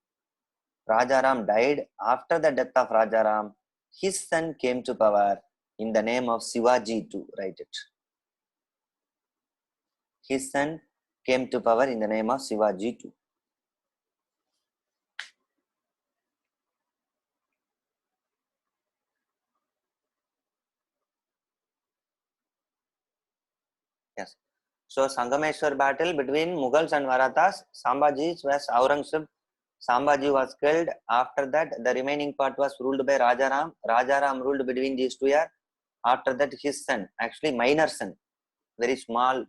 Rajaram died. After the death of Rajaram, his son came to power in the name of Shivaji to write it. His son came to power in the name of Shivaji too. Yes. So Sangameshwar battle between Mughals and Marathas. Sambhaji was Aurangzeb. Sambhaji was killed. After that, the remaining part was ruled by Rajaram. Rajaram ruled between these 2 years. After that, his son, actually minor son, very small,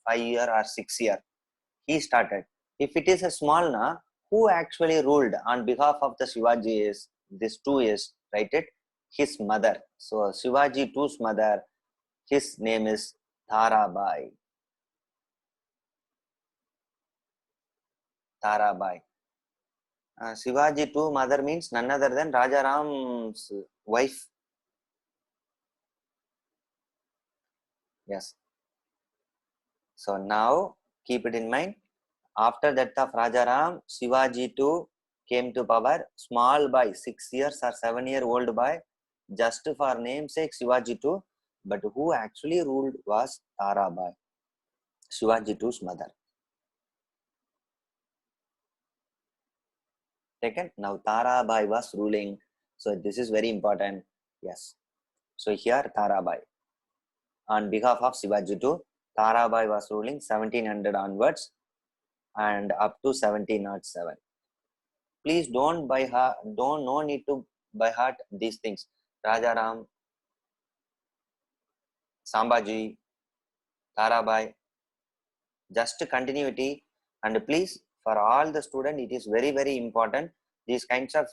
5 year or 6 year, he started. If it is a small na, who actually ruled on behalf of the Shivaji is this 2 years, right? It his mother. So Shivaji too's mother, his name is Tarabai. Tarabai. Shivaji too mother means none other than Rajaram's wife. Yes. So now keep it in mind. After death of Rajaram, Shivaji too came to power. Small boy, 6 years or 7-year-old boy, just for namesake Shivaji too. But who actually ruled was Tarabai, Shivaji too's mother. Taken. Now Tarabai was ruling. So this is very important. Yes. So here Tarabai. On behalf of Shivaji too, Tarabai was ruling 1700 onwards and up to 1707. Please don't by heart, don't no need to by heart these things. Rajaram, Sambhaji, Tarabai, just continuity. And please, for all the student, it is very, very important. These kinds of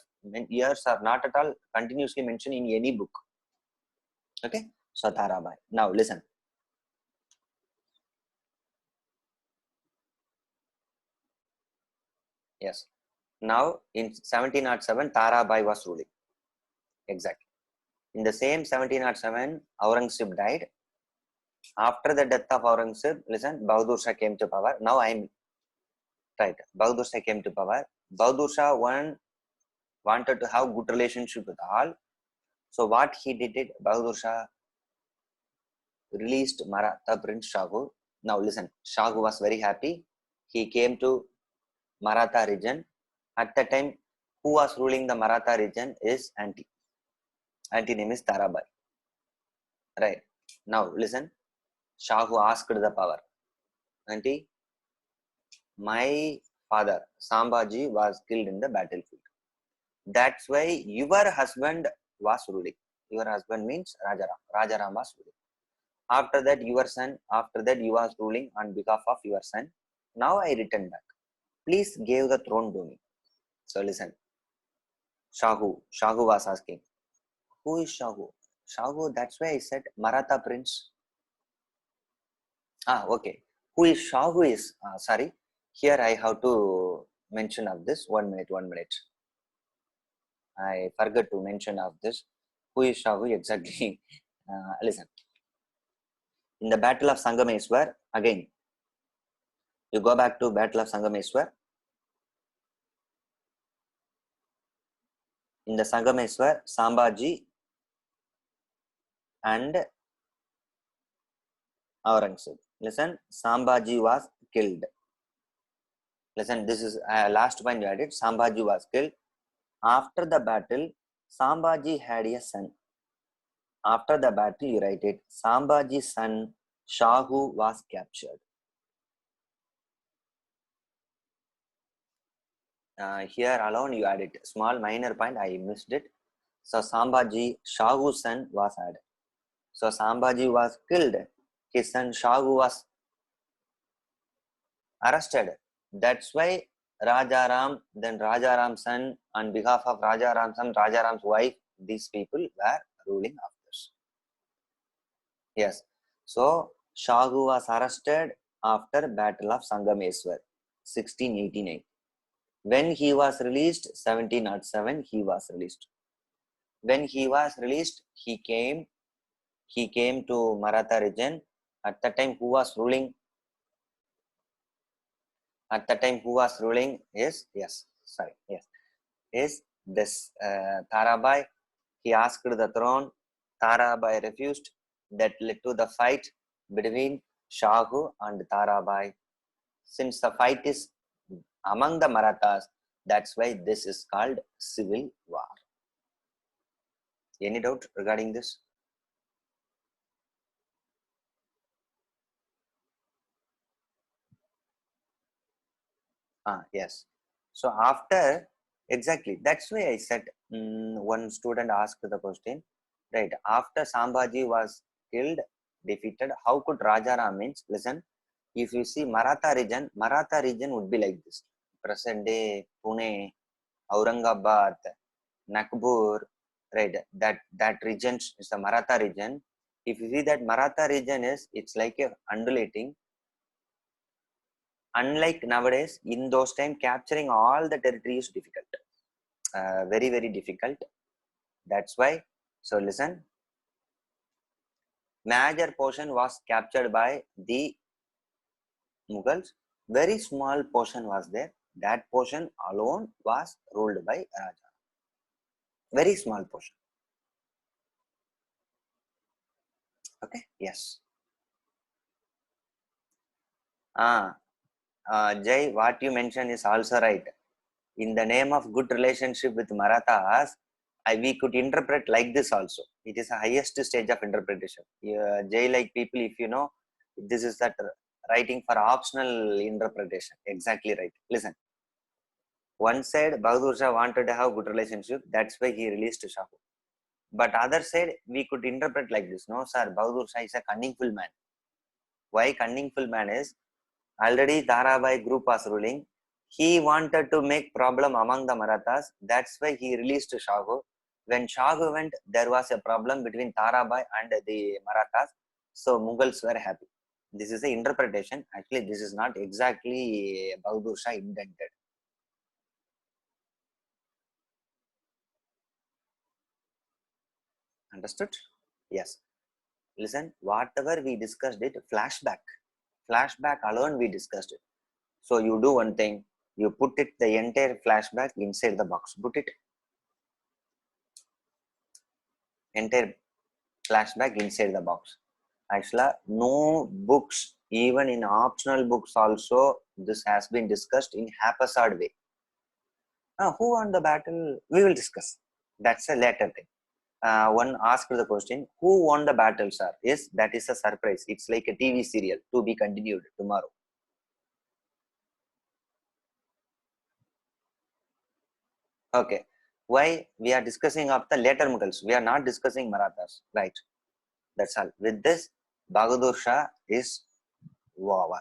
years are not at all continuously mentioned in any book. Okay, so Tarabai. Now listen. Yes. Now in 1707, Tarabai was ruling. Exactly. In the same 1707, Aurangzeb died. After the death of Aurangzeb, listen, Bahadur Shah came to power. Now I'm right. Bahadur Shah came to power. Bahadur Shah wanted to have good relationship with all. So what he did it, Bahadur Shah released Maratha Prince Shahu. Now listen, Shahu was very happy. He came to Maratha region. At the time, who was ruling the Maratha region is auntie. Auntie name is Tarabai. Right. Now listen, Shahu asked the power. Auntie, my father Sambhaji was killed in the battlefield. That's why your husband was ruling. Your husband means Rajaram. Rajaram was ruling. After that, your son, after that, you was ruling on behalf of your son. Now I return back. Please give the throne to me. So listen, Shahu was asking, who is Shahu? Shahu, that's why I said Maratha prince. Okay. Who is Shahu is, sorry, here I have to mention of this. 1 minute. I forgot to mention of this. Who is Shahu exactly? Listen, in the battle of Sangameswar, again, you go back to battle of Sangameswar. In the Sangameswar, Sambhaji and Aurangzeb. Listen, Sambhaji was killed. Listen, this is last point you added. Sambhaji was killed. After the battle, Sambhaji had a son. After the battle, you write it. Sambhaji's son Shahu was captured. Here alone you added. Small minor point, I missed it. So Sambhaji, Shahu's son was added. So Sambhaji was killed. His son Shahu was arrested. That's why Rajaram, then Rajaram's son, on behalf of Rajaram's son, Rajaram's wife, these people were ruling after. Yes. So Shahu was arrested after Battle of Sangameswar, 1689. When he was released, 1707, he was released. When he was released, he came to Maratha region. At the time, who was ruling? At the time, who was ruling is this Tarabai. He asked the throne. Tarabai refused. That led to the fight between Shahu and Tarabai. Since the fight is among the Marathas, that's why this is called civil war. Any doubt regarding this? Yes. So after, exactly, that's why I said, one student asked the question, right? After Sambhaji was killed, defeated, how could Rajaram means? Listen, if you see Maratha region would be like this. Present day, Pune, Aurangabad, Nagpur, right? That region is the Maratha region. If you see that Maratha region is, it's like a undulating. Unlike nowadays, in those time, capturing all the territory is difficult. Very, very difficult. That's why. So listen, major portion was captured by the Mughals. Very small portion was there. That portion alone was ruled by Raja. Very small portion. Okay. Yes. Jay, what you mentioned is also right. In the name of good relationship with Marathas, we could interpret like this also. It is the highest stage of interpretation. Jay, like people, if you know, this is that writing for optional interpretation. Exactly right. Listen, one side, Bahadur Shah wanted to have good relationship. That's why he released Shahu. But other side, we could interpret like this. No, sir, Bahadur Shah is a cunningful man. Why cunningful man is? Already Tarabai group was ruling. He wanted to make problem among the Marathas. That's why he released Shahu. When Shahu went, there was a problem between Tarabai and the Marathas. So Mughals were happy. This is the interpretation. Actually, this is not exactly Bahadur Shah intended. Understood? Yes. Listen, whatever we discussed it, flashback alone we discussed it. So you do one thing, you put it the entire flashback inside the box. Put it entire flashback inside the box. Actually, no books, even in optional books also, this has been discussed in haphazard way. Who won the battle? We will discuss. That's a later thing. One asked the question, who won the battle, sir? Yes, that is a surprise. It's like a TV serial to be continued tomorrow. Okay. Why we are discussing of the later Mughals? We are not discussing Marathas, right? That's all. With this, Bahadur Shah is over.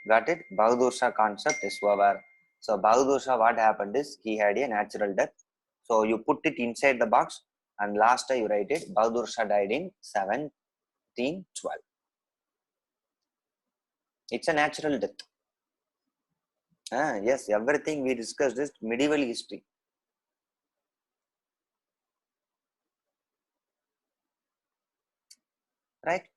Got it? Bahadur Shah concept is over. So Bahadur Shah, what happened is he had a natural death. So you put it inside the box, and last you write it. Bahadur Shah died in 1712. It's a natural death. Yes, everything we discussed is medieval history. Right?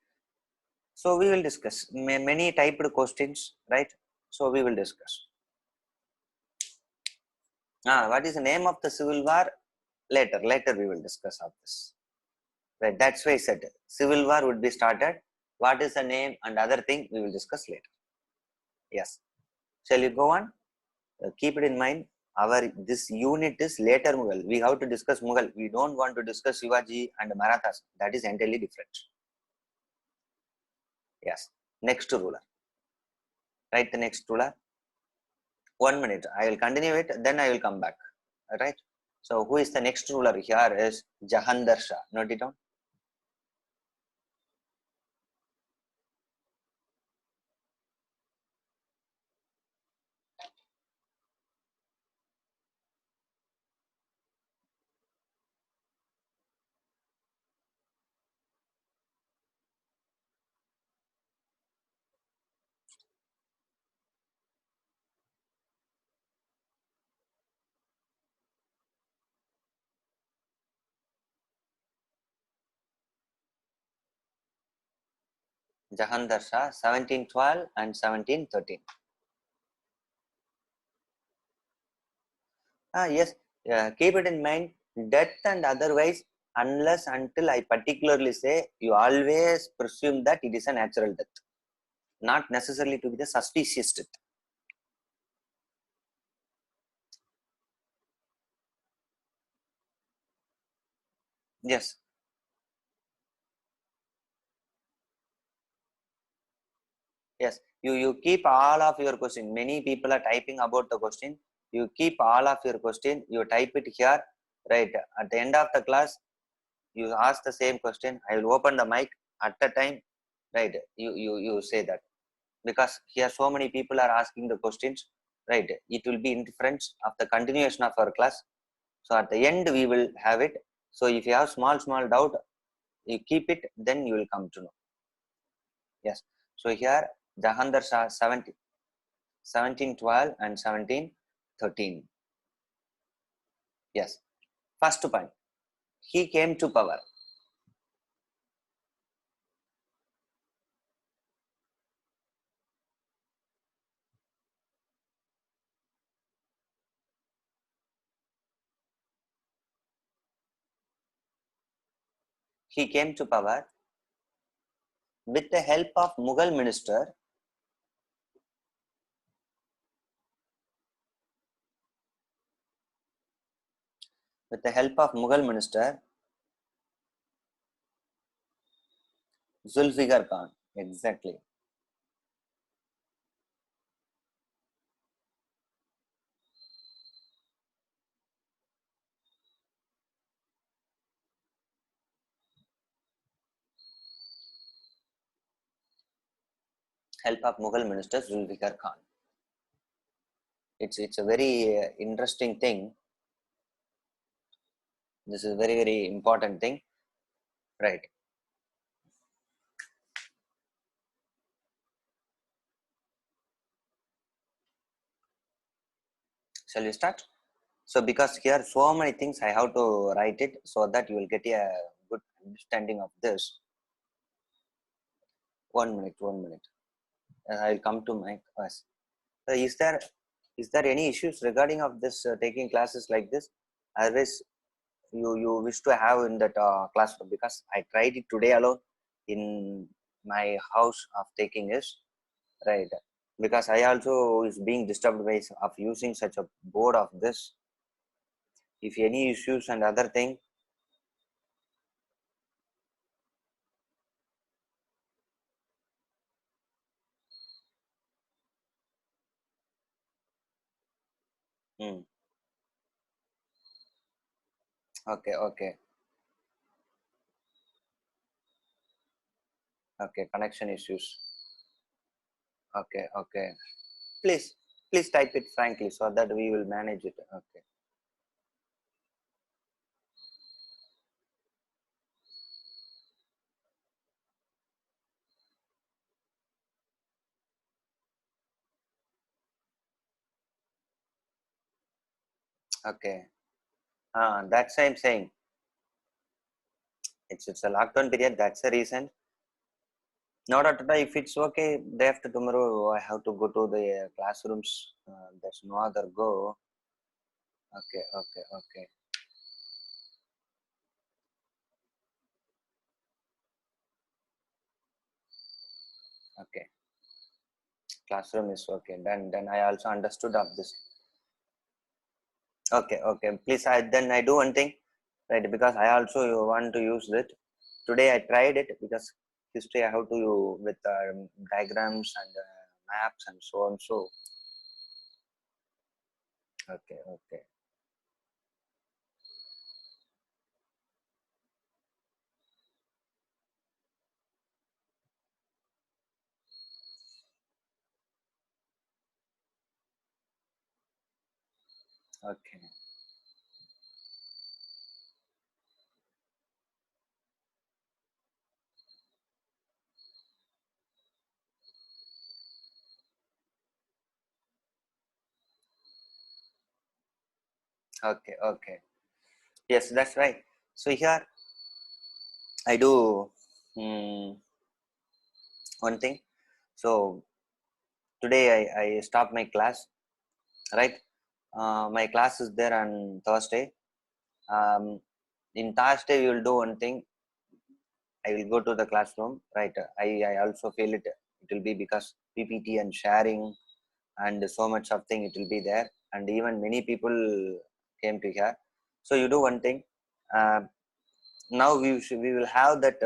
So we will discuss many typed questions, right? So we will discuss. What is the name of the civil war? Later we will discuss of this. Right, that's why I said civil war would be started. What is the name and other thing we will discuss later. Yes. Shall you go on? Keep it in mind. Our this unit is later Mughal. We have to discuss Mughal. We don't want to discuss Shivaji and Marathas. That is entirely different. Yes. Next ruler. Write the next ruler. 1 minute. I will continue it. Then I will come back. All right. So who is the next ruler here is Jahandar Shah. Note it down. Jahandar Shah, 1712 and 1713. Yes, keep it in mind, death and otherwise, unless until I particularly say, you always presume that it is a natural death, not necessarily to be the suspicious death. Yes. Yes, you keep all of your question. Many people are typing about the question. You keep all of your question, you type it here, right? At the end of the class, you ask the same question. I will open the mic at the time, right? You say that. Because here so many people are asking the questions, right? It will be interference of the continuation of our class. So at the end we will have it. So if you have small doubt, you keep it, then you will come to know. Yes. So here Jahandar Shah 1712 and 1713. Yes. First point, he came to power. He came to power with the help of Mughal minister. With the help of Mughal minister Zulfikar Khan. Exactly. Help of Mughal minister Zulfikar Khan. It's a very interesting thing. This is very important thing, right? Shall we start? So because here so many things I have to write it so that you will get a good understanding of this. 1 minute, 1 minute. I'll come to my class. Is there any issues regarding of this taking classes like this? Otherwise, you wish to have in that classroom, because I tried it today alone in my house of taking this, right? Because I also is being disturbed by of using such a board of this. If any issues and other thing, hmm, okay, okay, okay, connection issues. Okay, okay. Please, please type it frankly so that we will manage it. Okay, okay. That's I'm saying. It's a lockdown period. That's the reason. Not at all. If it's okay, day after tomorrow, I have to go to the classrooms. There's no other go. Okay, okay, okay, okay. Classroom is okay. Then I also understood of this. Okay, okay. Please, I do one thing, right? Because I also want to use it. Today I tried it because history I have to with diagrams and maps and so on. So okay, okay, okay, okay, okay. Yes, that's right. So here I do one thing. So today I stop my class, right? My class is there on Thursday. In Thursday we will do one thing. I will go to the classroom, right? I also feel it. It will be because PPT and sharing and so much of thing it will be there, and even many people came to here. So you do one thing. Uh, Now we will have that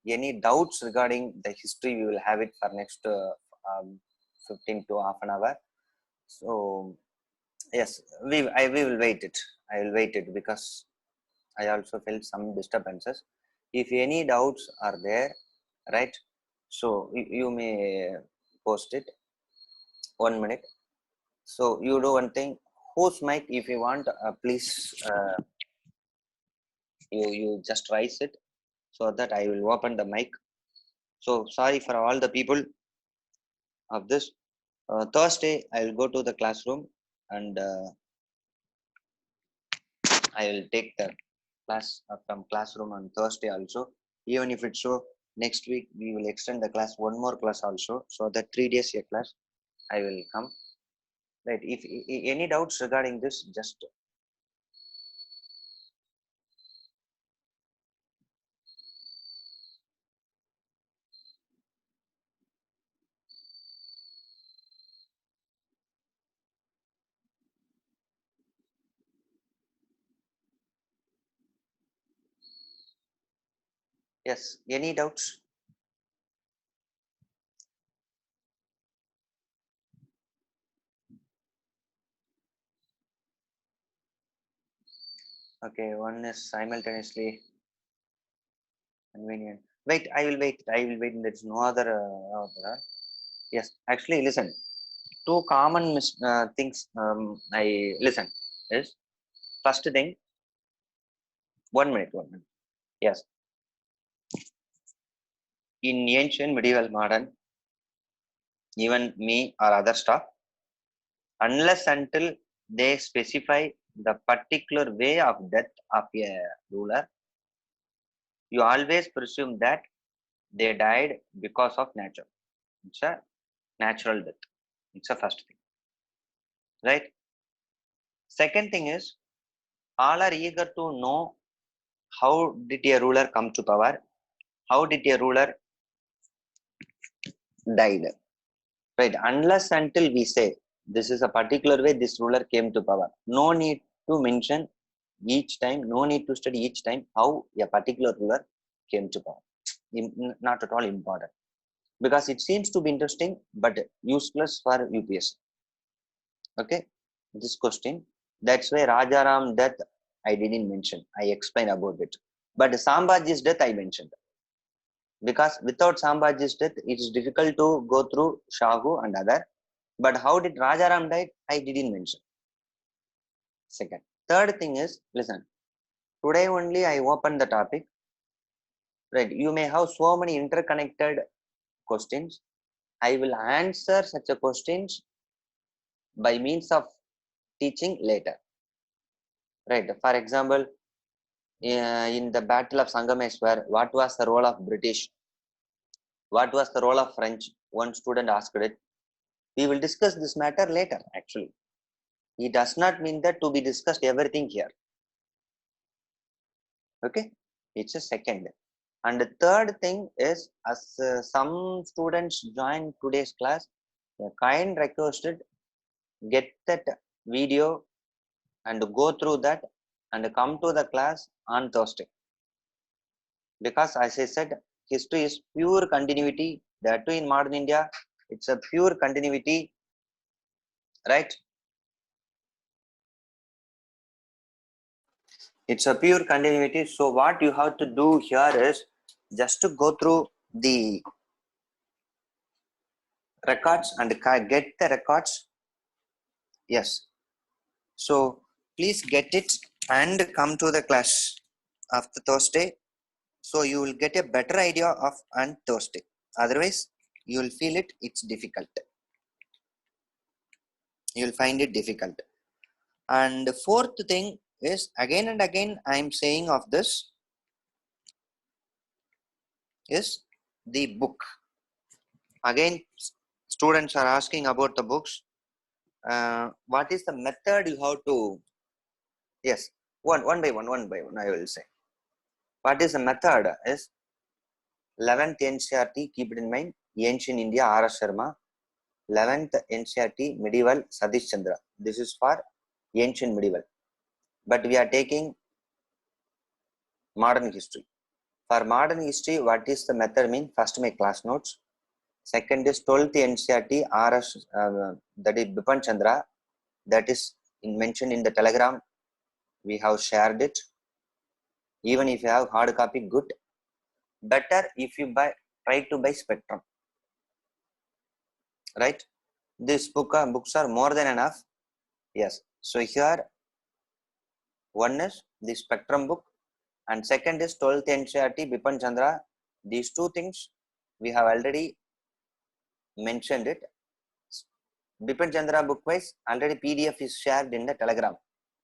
any doubts regarding the history. We will have it for next 15 to half an hour. So yes, we will wait it. I will wait it because I also felt some disturbances. If any doubts are there, right? So you may post it. 1 minute. So you do one thing. Whose mic, if you want, please you just raise it so that I will open the mic. So sorry for all the people of this. Thursday I will go to the classroom and I will take the class from classroom on Thursday also. Even if it's so, next week we will extend the class one more class also, so that 3 days a class I will come. Right. If any doubts regarding this, just yes. Any doubts? Okay. One is simultaneously convenient. Wait. I will wait. I will wait. There is no other. Yes. Actually, listen. Two common things. I listen. Is first thing. 1 minute. 1 minute. Yes. In ancient, medieval, modern, even me or other staff, unless until they specify the particular way of death of a ruler, you always presume that they died because of nature. It's a natural death. It's a first thing, right? Second thing is, all are eager to know how did a ruler come to power, how did a ruler died, right? Unless until we say this is a particular way this ruler came to power, no need to mention each time, no need to study each time how a particular ruler came to power. Not at all important, because it seems to be interesting but useless for UPSC. Okay, this question. That's why Rajaram death I didn't mention. I explained about it. But Sambhaji's death I mentioned. Because without Sambhaji's death, it is difficult to go through Shahu and other. But how did Rajaram die? I didn't mention. Second. Third thing is, listen, today only I opened the topic. Right. You may have so many interconnected questions. I will answer such a questions by means of teaching later. Right. For example, in the Battle of Sangameshwar, what was the role of British? What was the role of French? One student asked it. We will discuss this matter later, actually. It does not mean that to be discussed everything here. Okay, it's a second. And the third thing is, as some students join today's class, a kind requested get that video and go through that and come to the class on Thursday. Because as I said, history is pure continuity. That too in modern India, it's a pure continuity, right? It's a pure continuity. So what you have to do here is just to go through the records and get the records. Yes. So please get it and come to the class after Thursday. So you will get a better idea of on Thursday. Otherwise, you will feel it. It's difficult. You will find it difficult. And the fourth thing is, again and again I am saying of this, is the book. Again, students are asking about the books. What is the method you have to? Yes, one by one. I will say. What is the method? Is 11th NCRT. Keep it in mind. Ancient India, R.S. Sharma. 11th NCRT Medieval, Satish Chandra. This is for ancient medieval. But we are taking modern history. For modern history, what is the method mean? First, make class notes. Second is 12th NCRT RS, that is Bipan Chandra. That is mentioned in the telegram. We have shared it. Even if you have hard copy, good. Better if you try to buy Spectrum. Right? This books are more than enough. Yes. So here, one is the Spectrum book, and second is 12th NCRT Bipan Chandra. These two things we have already mentioned it. Bipan Chandra book wise, already PDF is shared in the telegram.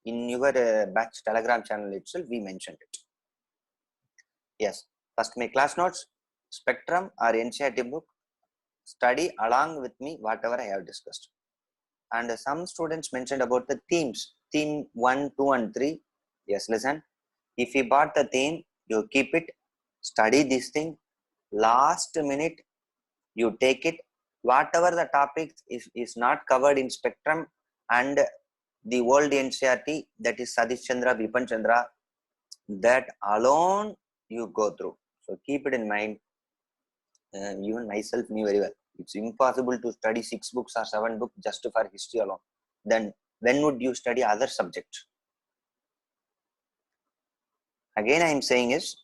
In your batch telegram channel itself, we mentioned it. Yes, first my class notes, Spectrum or NCRT book, study along with me whatever I have discussed. And some students mentioned about the themes, theme 1, 2 and 3. Yes, listen, if you bought the theme, you keep it, study this thing, last minute you take it, whatever the topic is not covered in Spectrum and the old NCRT, that is Satish Chandra, Bipan Chandra, that alone you go through. So keep it in mind. Even myself knew very well. It's impossible to study 6 books or 7 books just for history alone. Then when would you study other subjects? Again, I am saying is,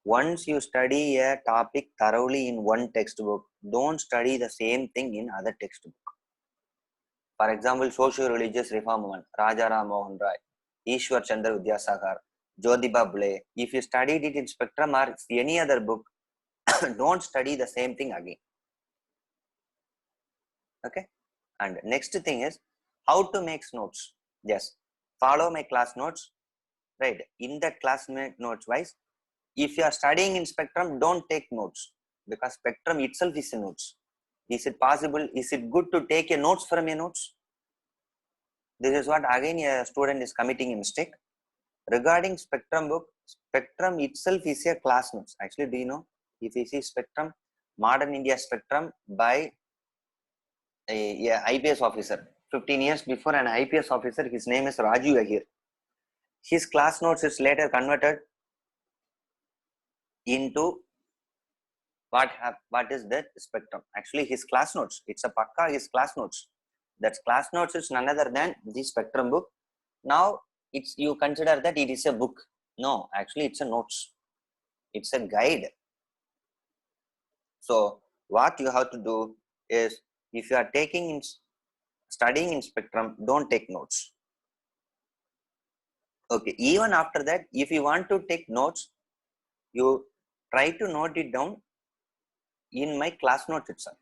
once you study a topic thoroughly in one textbook, don't study the same thing in other textbook. For example, socio-religious reform movement, Raja Ram Mohan Rai, Ishwar Chandra Vidyasagar, Jyotiba Phule. If you studied it in Spectrum or any other book, don't study the same thing again. Okay. And next thing is how to make notes. Yes. follow my class notes, right? In that class notes wise, if you are studying in spectrum, don't take notes, because spectrum itself is a notes. Is it possible, is it good to take a notes from a notes? This is what again a student is committing a mistake. Regarding spectrum book, spectrum itself is a class notes. Actually, do you know, if you see spectrum, modern India spectrum by a IPS officer 15 years before, an IPS officer, his name is Raju Ahir. His class notes is later converted into what is that spectrum. Actually his class notes, it's a pakka his class notes. That class notes is none other than the spectrum book. Now it's, you consider that it is a book. No, actually it's a notes, it's a guide. So what you have to do is, if you are taking in studying in spectrum, don't take notes. Okay, even after that, if you want to take notes, you try to note it down in my class notes itself.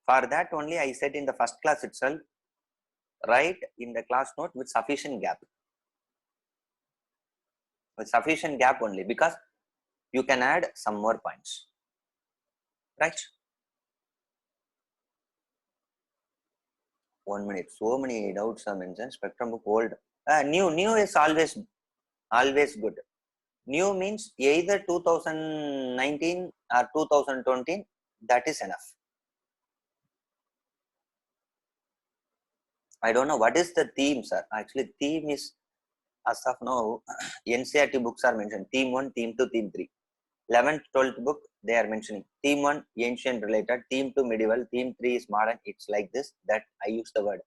For that only I said in the first class itself, write in the class note with sufficient gap. With sufficient gap only, because you can add some more points, right? 1 minute. So many doubts are mentioned. Spectrum book old. New is always good. New means either 2019 or 2020. That is enough. I don't know what is the theme, sir. Actually, theme is, as of now, NCERT books are mentioned. Theme 1, theme 2, theme 3. 11th, 12th book, they are mentioning. Theme 1, ancient related. Theme 2, medieval. Theme 3 is modern. It's like this. That I use the word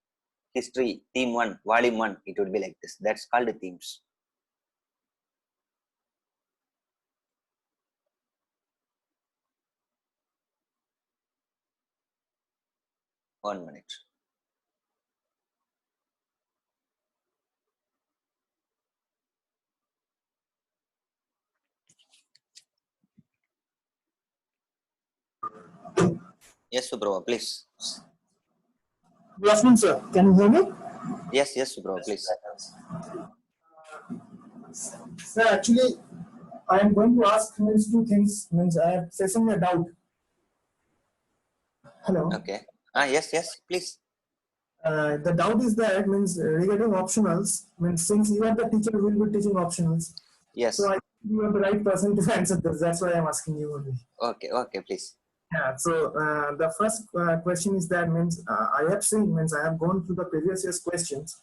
history. Theme 1, volume 1. It would be like this. That's called themes. One minute. Yes, bro, please. Good afternoon, sir. Can you hear me? Yes, bro, please. Sir, actually, I am going to ask two things. I am facing a doubt. Hello. Okay. Yes, please. The doubt is that regarding optionals. Since you are the teacher, who will be teaching optionals. Yes. So I think you are the right person to answer this. That's why I'm asking you only. Okay, please. Yeah. So the first question is that I have seen I have gone through the previous year's questions.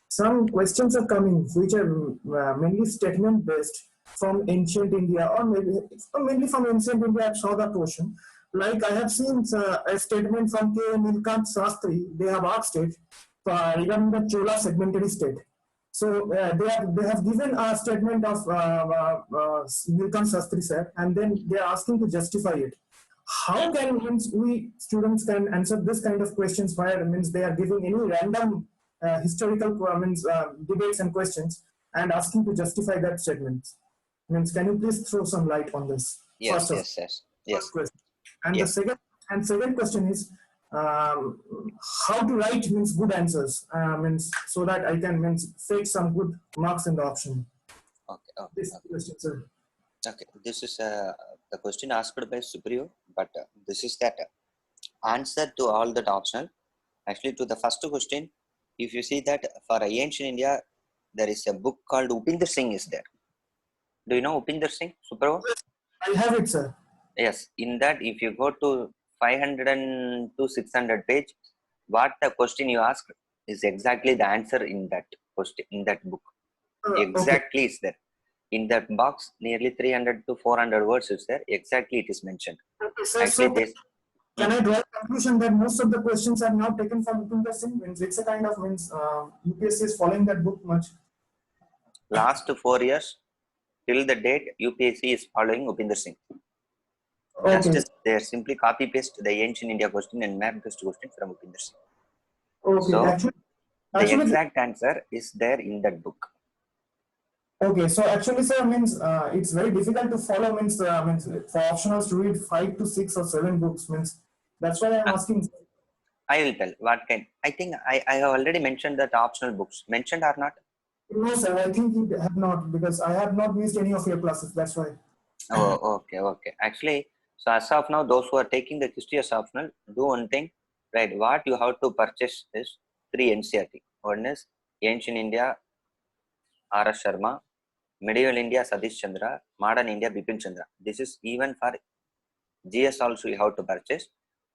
Some questions are coming which are mainly statement based from ancient India, or mainly from ancient India. I saw the question. Like I have seen a statement from K. Nilkant Sastri. They have asked it regarding the Chola segmentary state. So they have given a statement of Nilkant Sastri sir, and then they are asking to justify it. How can we students can answer this kind of questions where they are giving any random historical debates and questions and asking to justify that statement? Can you please throw some light on this? Yes. First question. And yes. the second question is how to write good answers so that I can fetch some good marks in the option. Okay. This question, sir. Okay, this is the question asked by Supriyo, but this is that answer to all that optional. Actually, to the first question, if you see that for ancient India, there is a book called Upinder Singh is there. Do you know Upinder Singh, Supriyo? I have it, sir. Yes, in that, if you go to 500 to 600 page, what the question you asked is exactly the answer in that question, in that book. Exactly is there. In that box, nearly 300 to 400 words is there. Exactly, it is mentioned. Okay, sir. Actually, So can I draw a conclusion that most of the questions are now taken from Upinder Singh? It's a kind of UPSC is following that book much. Last 4 years, till the date, UPSC is following Upinder Singh. Okay. Just they simply copy paste the ancient India question and map this question from Upinder Singh. Okay. So actually, the exact answer is there in that book. Okay, so actually, sir, it's very difficult to follow. For optionals to read 5 to 6 or 7 books. That's why I'm asking. I will tell what kind. I think I have already mentioned that optional books. Mentioned or not? No, sir. I think you have not because I have not missed any of your classes. That's why. Oh, okay, okay. Actually, so as of now, those who are taking the history as optional, do one thing, right? What you have to purchase is 3 NCERT. One is Ancient India, R.S. Sharma, Medieval India, Satish Chandra, Modern India, Bipin Chandra. This is even for GS also you have to purchase.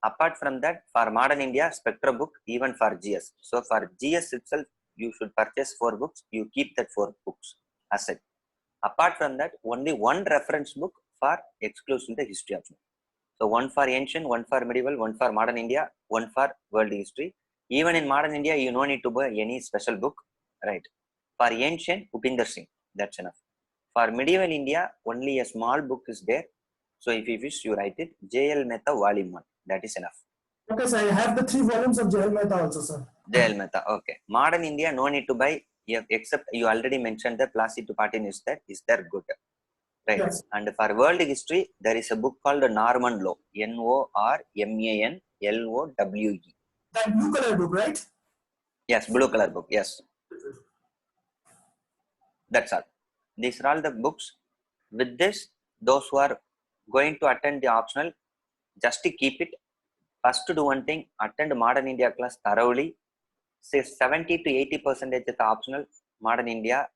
Apart from that, for Modern India, Spectra book, even for GS. So for GS itself, you should purchase 4 books. You keep that 4 books asset. Apart from that, only one reference book for exclusive the history option. So one for ancient, one for medieval, one for modern India, one for world history. Even in modern India, you no need to buy any special book, right? For ancient, Upinder Singh, that's enough. For medieval India, only a small book is there. So if you wish, you write it. J.L. Mehta, Volume 1. That is enough. Okay, so I have the 3 volumes of J.L. Mehta also, sir. J.L. Mehta, okay. Modern India, no need to buy, except you already mentioned the Placid to Patin is there good. Right. Yes. And for world history, there is a book called Norman Law. Normanlwe. That blue color book, right? Yes, blue color book. Yes. That's all. These are all the books. With this, those who are going to attend the optional, just to keep it. First to do one thing, attend Modern India class thoroughly. Say 70 to 80% of the optional Modern India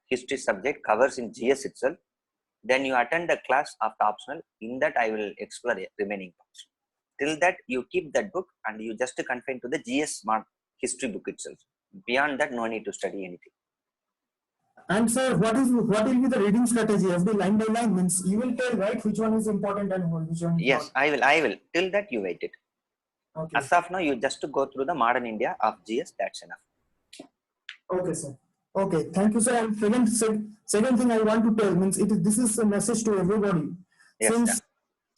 history subject covers in GS itself. Then you attend the class of the optional. In that, I will explore the remaining parts. Till that, you keep that book and you just confine to the GS Smart history book itself. Beyond that, no need to study anything. And sir, what will be the reading strategy? FD line by line means you will tell right which one is important and which one is Yes, not. I will. Till that, you wait it. Okay. As of now, you just go through the modern India of GS. That's enough. Okay, sir. Okay, thank you, sir. And second thing I want to tell means this is a message to everybody. Yes,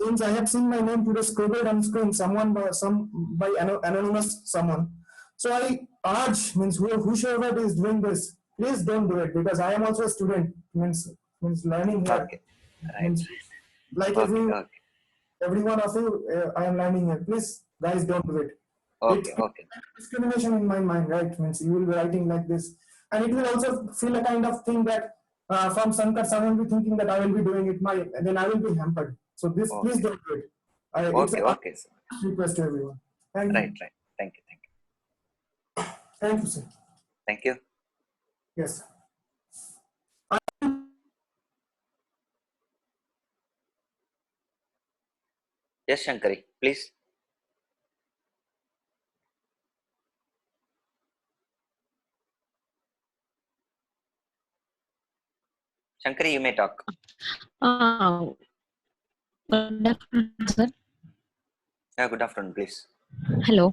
Since I have seen my name today scribbled on screen, by anonymous someone. So I urge means whosoever is doing this, please don't do it because I am also a student. Means learning here. okay. Right. Means like Okay, okay. every one of you, I am learning here. Please, guys, don't do it. Okay, It okay. discrimination in my mind, right? Means you will be writing like this, and it will also feel a kind of thing that from Sankat, someone will be thinking that I will be doing it, then I will be hampered. So this, please Okay. don't do it. It's Okay, a okay, sir. request to everyone. Thank Right, you. right. Thank you, thank you. Thank you, sir. Thank you. Yes. Yes, Shankari, please. Shankari, you may talk. Good afternoon, sir. Good afternoon, please. Hello.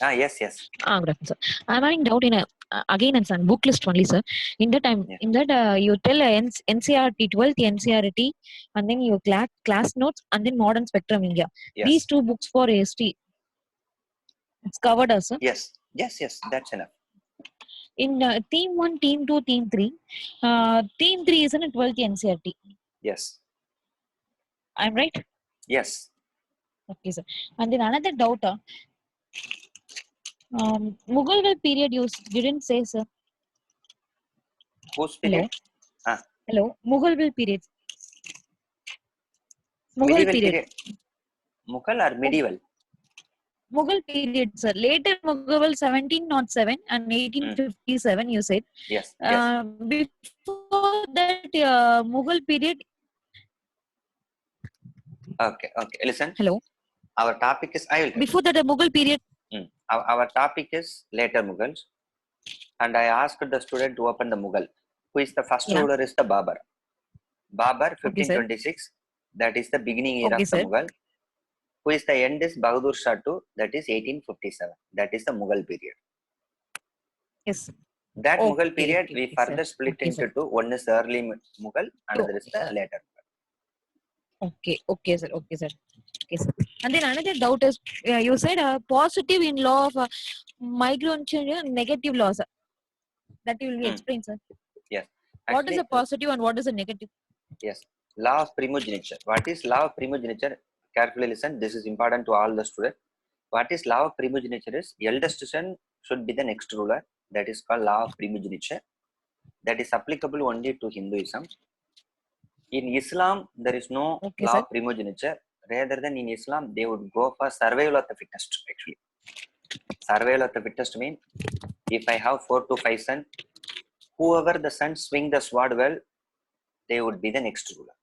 Yes, yes. Good afternoon, sir. I'm having doubt in again it's on book list only, sir. In that time, Yeah. in that you tell NCRT 12th NCRT, and then your class notes, and then Modern Spectrum India. Yes. These 2 books for ST, it's covered, sir. Yes, yes, yes. That's enough. In theme 1, theme 2, theme 3, theme 3 is in a 12th NCRT. Yes. I'm right. Yes. Okay, sir. And then another doubt. Mughal period you didn't say, sir. Whose Hello. period? Hello. Mughal period. Medieval period. Mughal or medieval? Mughal period, sir. Later Mughal 1707 and 1857, you said. Yes, yes. Before that, Mughal period. Okay, okay. Listen. Hello. Our topic is, I will tell. Before that, Mughal period. Our topic is later Mughals. And I asked the student to open the Mughal. Who is the first ruler is the Babar. Babar, 1526. That is the beginning year of the Mughal. Who is the end is Bahadur Shah II. That is 1857. That is the Mughal period. Yes. That Mughal period, we further split into 2. One is the early Mughal, another is the later Mughal. Okay, sir. Okay, sir. And then another doubt is, you said positive in law of migration, negative laws. That you will be explained, sir. Yes. Actually, what is a positive and what is a negative? Yes. Law of primogeniture. What is law of primogeniture? Carefully listen. This is important to all the students. What is law of primogeniture is eldest son should be the next ruler. That is called law of primogeniture. That is applicable only to Hinduism. In Islam, there is no Okay, law sir. of primogeniture. Rather than in Islam, they would go for survival of the fittest. Actually, survival of the fittest means if I have 4 to 5 sons, whoever the sons swing the sword well, they would be the next ruler.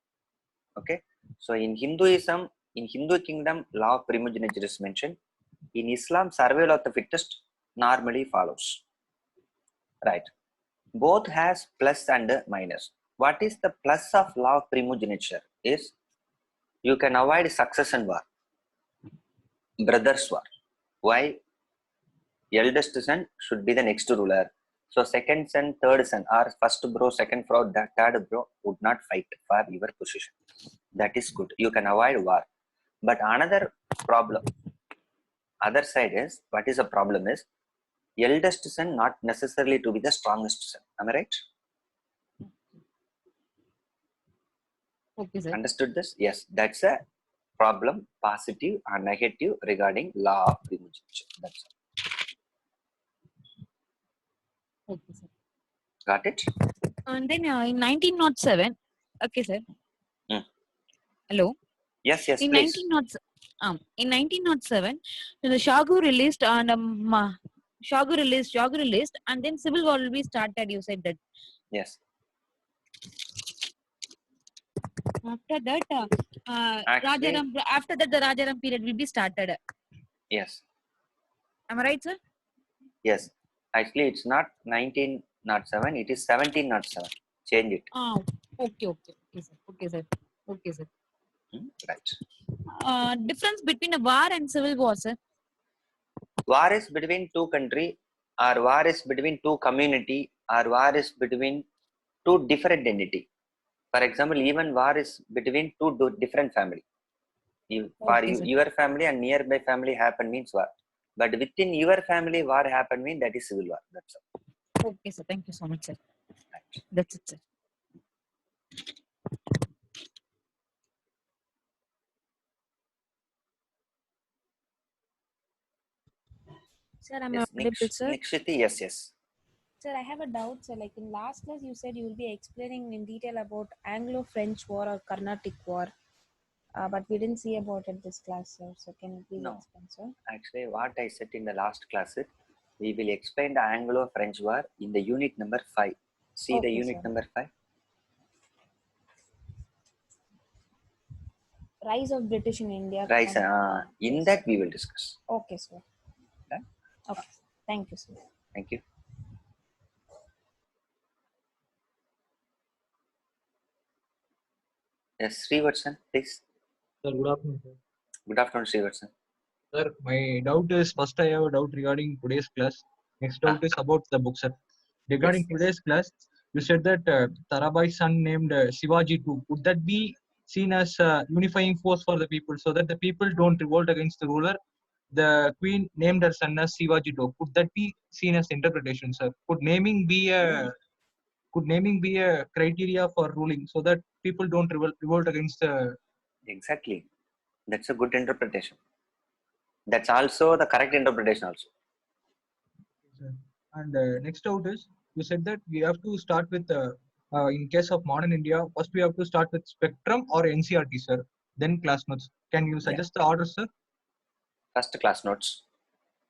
Okay. So in Hinduism, in Hindu kingdom, law of primogeniture is mentioned. In Islam, survival of the fittest normally follows. Right. Both has plus and minus. What is the plus of law of primogeniture is you can avoid succession war, brothers war. Why? Eldest son should be the next ruler. So second son, third son, or first bro, second bro, that third bro would not fight for your position. That is good. You can avoid war. But another problem, other side is, what is the problem is, eldest son not necessarily to be the strongest son. Am I right? Okay, sir. Understood this? Yes, that's a problem, positive or negative regarding law of primogeniture. That's all. Okay, sir. Got it? And then in 1907, okay, sir. Hmm. Hello. Yes, yes, In please. 1907, the Shagu released and Shagu released, and then civil war will be started. You said that. Yes. After that, Actually, Rajaram. After that, the Rajaram period will be started. yes, Am I right, sir? yes. Actually, it's not 1907, it is 1707. Change it. Okay, sir. Okay, sir. Okay, sir. Right. Difference between a war and civil war, sir. War is between two country, or war is between two community, or war is between two different entity. For example, even war is between two different family. For Okay, sir. your family and nearby family happen means war. But within your family, war happen means that is civil war. That's all. Okay, sir. Thank you so much, sir. Right. That's it, sir. Sir, I'm Yes, audible, sir. Nikshiti, yes, yes. Sir, I have a doubt, sir. Like in last class, you said you will be explaining in detail about Anglo-French War or Carnatic War, but we didn't see about it this class, sir. So can you please No. explain, sir? Actually, what I said in the last class is, we will explain the Anglo-French War in the unit number 5. See the Okay, unit sir. number 5. Rise of British in India. Right. In Yes, that sir. we will discuss. Okay, sir. Okay. Okay. Thank you, sir. Thank you. Yes, Srivatsan, please. Sir, good afternoon, sir. Good afternoon, Srivatsan. Sir, my doubt is first I have a doubt regarding today's class. Next doubt is about the book, sir. Regarding Yes, yes. today's class, you said that Tarabai's son named Shivaji too. Would that be seen as a unifying force for the people so that the people don't revolt against the ruler? The queen named her son as Shivaji too. Could that be seen as interpretation, sir? Could naming be a criteria for ruling so that people don't revolt against the Exactly. That's a good interpretation. That's also the correct interpretation also. sir. And next out is you said that we have to start with in case of modern India, first we have to start with spectrum or NCRT, sir. Then class notes. Can you suggest the order, sir? First class notes,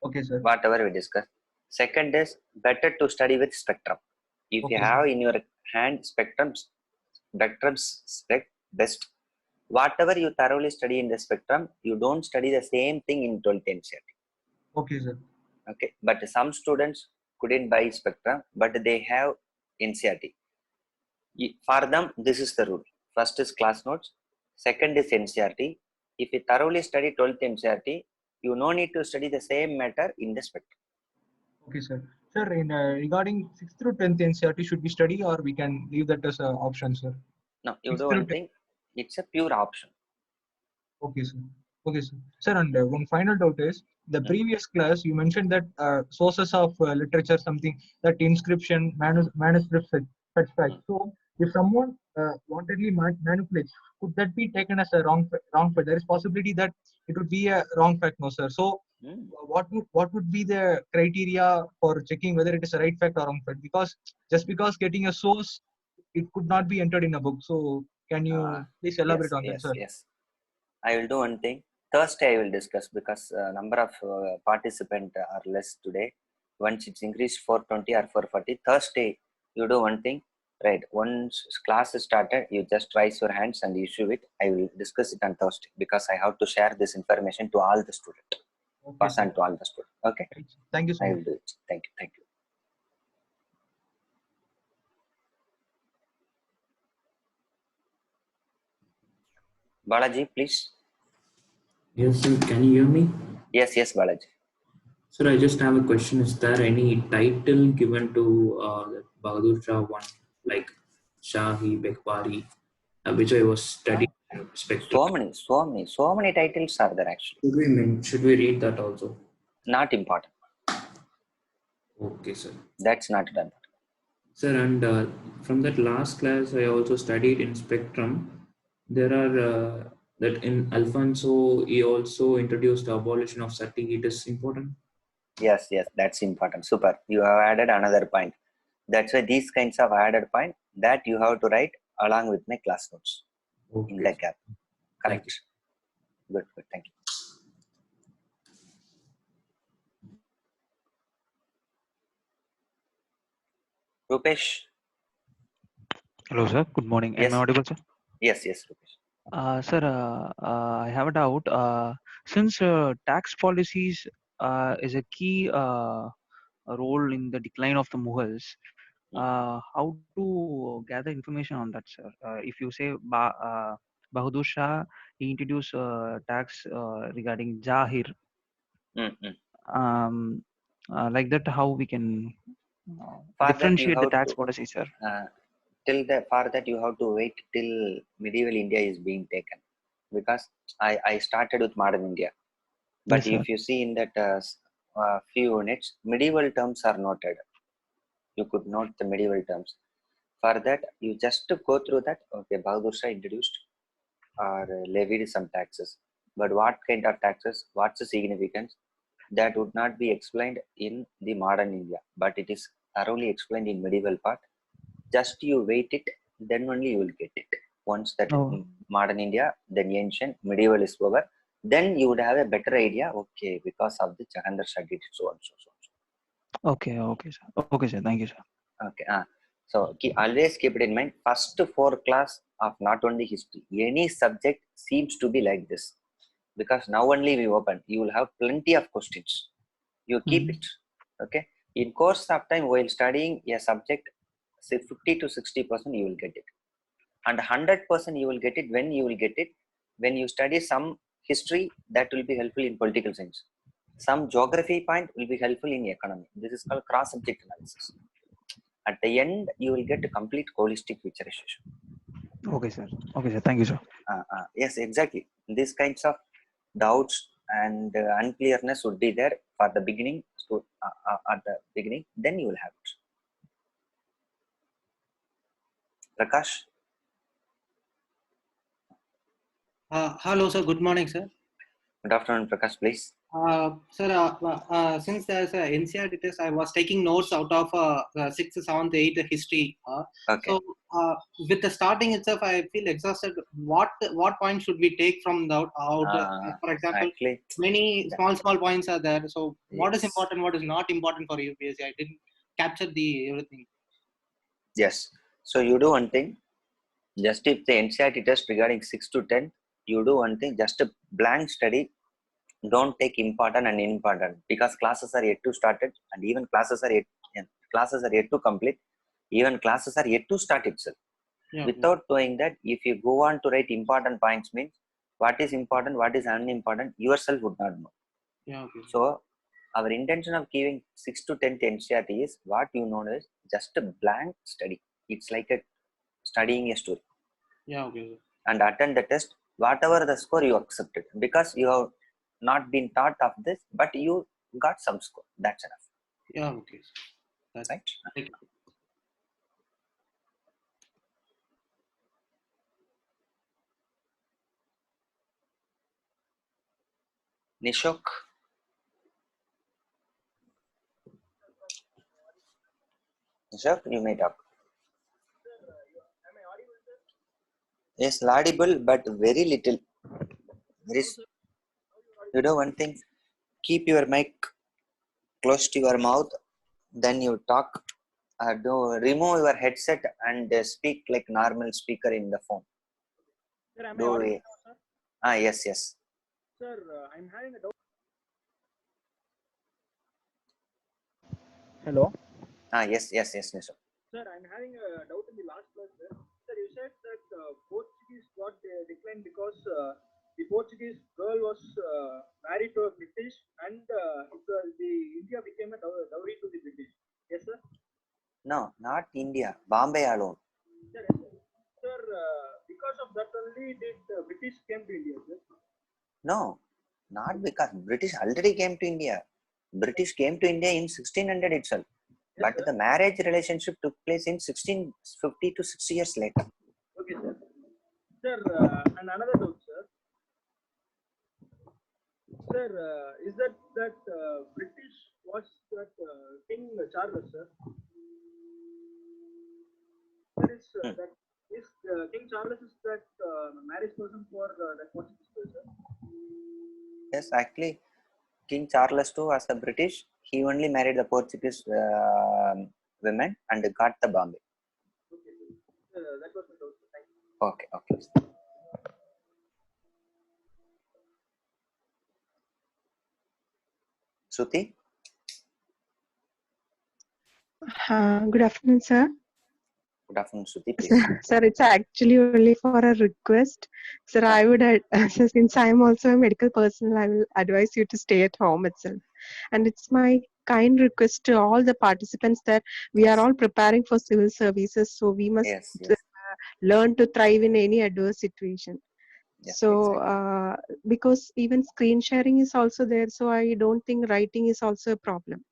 Okay, sir. whatever we discuss. Second is better to study with spectrum. If you Okay, sir. have in your hand spectrums spec best. Whatever you thoroughly study in the spectrum, you don't study the same thing in 12th NCERT. Okay, sir. Okay, but some students couldn't buy spectrum, but they have NCERT. For them, this is the rule. First is class notes, second is NCERT. If you thoroughly study 12th NCERT, you no need to study the same matter in the spectrum. Okay, sir. Sir, in regarding 6th through 10th NCRT, should we study or we can leave that as an option, sir? No, you 6th do through one thing. It's a pure option. Okay, sir. Okay, sir. Sir, and one final doubt is the previous class you mentioned that sources of literature, something that inscription, manuscripts, such facts. So, if someone wantedly manipulates, could that be taken as a wrong fact? There is possibility that it would be a wrong fact, no, sir. So, Hmm. what would be the criteria for checking whether it is a right fact or wrong fact? Because just because getting a source, it could not be entered in a book. So can you please elaborate Yes, on that, yes, sir? yes. I will do one thing. Thursday I will discuss because number of participants are less today. Once it's increased 420 or 440, Thursday you do one thing. Right. Once class is started, you just raise your hands and issue it. I will discuss it on Thursday because I have to share this information to all the students. Okay, Pass sir. on to all the students. Okay. Right. Thank you so I much. will do it. Thank you. Thank you. Balaji, please. Yes, sir. Can you hear me? Yes, yes, Balaji. Sir, I just have a question. Is there any title given to the Bahadur Shah one, like Shahi, Bekbari, which I was studying in Spectrum? So many titles are there actually. Should we read that also? Not important. Okay, sir. That's not done. Sir, and from that last class, I also studied in Spectrum. There are that in Alfonso, he also introduced the abolition of sati. It is important. Yes, yes, that's important. Super. You have added another point. That's why these kinds of added point that you have to write along with my class notes in the Okay. gap. Thank Correct. Good, good. Thank you. Rupesh. Hello, sir. Good morning. Am Yes, I audible, sir? yes, yes, Rupesh. Sir, I have a doubt. Since tax policies is a key role in the decline of the Mughals, how to gather information on that, sir? If you say Bahadur Shah, he introduced tax regarding Jahir, Mm-hmm. um, like that, how we can For that you differentiate the have tax to policy, sir? for that you have to wait till medieval India is being taken because I started with modern India. But Yes, sir. if you see in that few units, medieval terms are noted. You could note the medieval terms. For that, you just go through that. Okay, Bahadur Shah introduced or levied some taxes. But what kind of taxes? What's the significance? That would not be explained in the modern India, but it is thoroughly explained in medieval part. Just you wait it, then only you will get it. Once that Oh, modern India, then ancient, medieval is over, then you would have a better idea. Okay, because of the Jahandar Shah did it so and so, so and so. okay, okay, sir. Okay, sir. Thank you, sir. Okay. So always keep it in mind. First four class of not only history, any subject seems to be like this because now only we open. You will have plenty of questions. You keep Mm. it. Okay. In course of time while studying a subject, say 50 to 60% you will get it, and 100% you will get it when you will get it when you study some history that will be helpful in political science. Some geography point will be helpful in economy. This is called cross subject analysis. At the end, you will get a complete holistic visualization. Okay, sir. Okay, sir. Thank you, sir. Yes, exactly. These kinds of doubts and unclearness would be there for the beginning. So, at the beginning, then you will have it. Prakash. Hello, sir. Good morning, sir. Good afternoon, Prakash. Please. Sir, since there's an NCERT test, I was taking notes out of 6th, 7th, 8th history. Okay. So, with the starting itself, I feel exhausted. What point should we take from the out? For example, Actually, many small points are there. So, what is yes. important? What is not important for UPSC? I didn't capture the everything. Yes. So you do one thing. Just if the NCERT test regarding 6 to 10, you do one thing. Just a blank study. Don't take important and important because classes are yet to started, and even classes are yet to complete. Even classes are yet to start itself. Yeah. Without doing that, if you go on to write important points, means what is important, what is unimportant, yourself would not know. Yeah. Okay. So our intention of giving 6 to 10 NCERT is what you know is just a blank study. It's like a studying a story. Yeah. Okay. And attend the test. Whatever the score you accepted because you have not been taught of this, but you got some score. That's enough. Yeah. Okay. That's Right? Thank you. Nishok. Sure, you may talk. Yes, laudable, but very little. There is, you know, one thing. Keep your mic close to your mouth. Then you talk. Do remove your headset and speak like normal speaker in the phone. Sir, am I Do audible it. now, sir? Yes, yes. Sir, I'm having a doubt. Hello. Yes, yes, yes, yes. Sir, I'm having a doubt in the last class, sir. Sir, you said that Portuguese got declined because the Portuguese girl was married to a British and the India became a dowry to the British. Yes, sir? No, not India. Bombay alone. Sir, sir because of that only did British came to India, sir? No, not because British already came to India. British came to India in 1600 itself. Yes, But sir. the marriage relationship took place in 1650 to 60 years later. Okay, sir. Sir, and another doubt, sir. Sir, is that British was that King Charles, sir? That is that is King Charles is that marriage person for that Portuguese girl, sir? Yes, actually, King Charles II was a British. He only married the Portuguese women and got the Bombay. Okay, sir. That was my doubt, sir. Thank you. Okay, okay. Shruti? Good afternoon, sir. Good afternoon, Shruti, please. Sir, it's actually only for a request. Sir, I would, so since I am also a medical personnel, I will advise you to stay at home itself. And it's my kind request to all the participants that we are all preparing for civil services, so we must Yes, yes. learn to thrive in any adverse situation. Yes, So, exactly. because even screen sharing is also there, so I don't think writing is also a problem.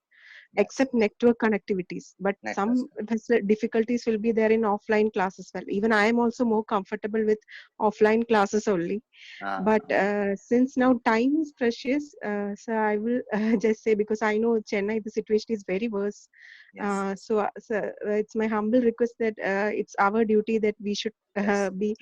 Yes. Except network connectivities, but some difficulties will be there in offline class as well. Even I am also more comfortable with offline classes only. But since now time is precious, so I will just say, because I know Chennai, the situation is very worse. Yes. So it's my humble request that it's our duty that we should be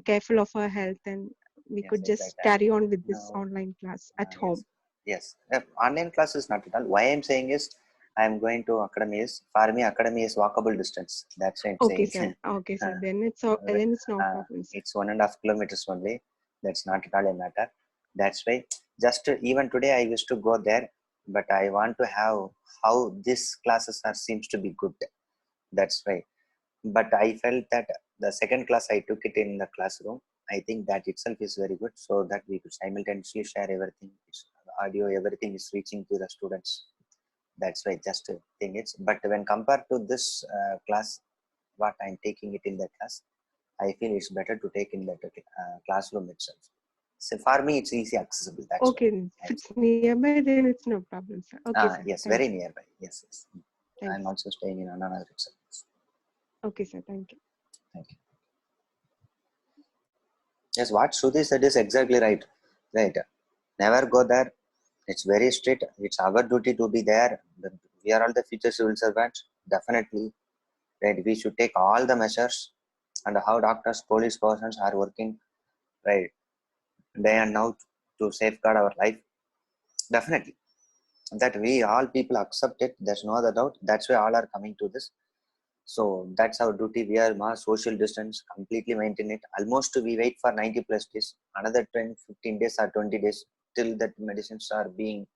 careful of our health, and we could just exactly. carry on with this No. online class at home. Yes. Online class is not at all. Why I'm saying is, I'm going to academy is, for me, academy is walkable distance. That's why I'm Okay, saying. sir. Okay, sir. Then it's no problem, sir. It's 1.5 kilometers only. That's not at all a matter. That's why just even today I used to go there, but I want to have how these classes are seems to be good. That's why. But I felt that the second class I took it in the classroom. I think that itself is very good, so that we could simultaneously share everything. Audio, everything is reaching to the students. That's why just a thing is. But when compared to this class, what I'm taking it in the class, I feel it's better to take in that classroom itself. So for me, it's easy accessible. That's okay. why. If it's nearby, then it's no problem, sir. Okay, sir. Yes, Thank very you. nearby. Yes, yes. Thanks. I'm also staying in another itself. Okay, sir. Thank you. Thank you. Yes, what Shruti said is exactly right. Right. Never go there. It's very strict. It's our duty to be there. We are all the future civil servants. Definitely. Right. We should take all the measures, and how doctors, police persons are working, right, day and night to safeguard our life. Definitely. That we all people accept it. There's no other doubt. That's why all are coming to this. So that's our duty. We are mass social distance, completely maintain it. Almost we wait for 90 plus days, another 10, 15 days or 20 days till that medicines are being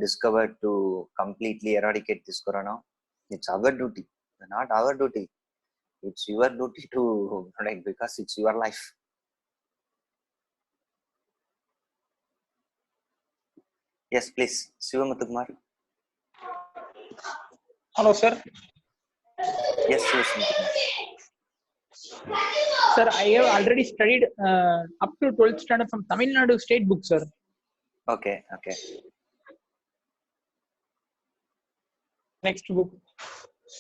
discovered to completely eradicate this corona. It's our duty, not our duty. It's your duty to protect because it's your life. Yes, please. Sivamathukumar. Hello, sir. Yes, Sivamathukumar. Sir, I have already studied up to 12th standard from Tamil Nadu state book, sir. Okay. Next book.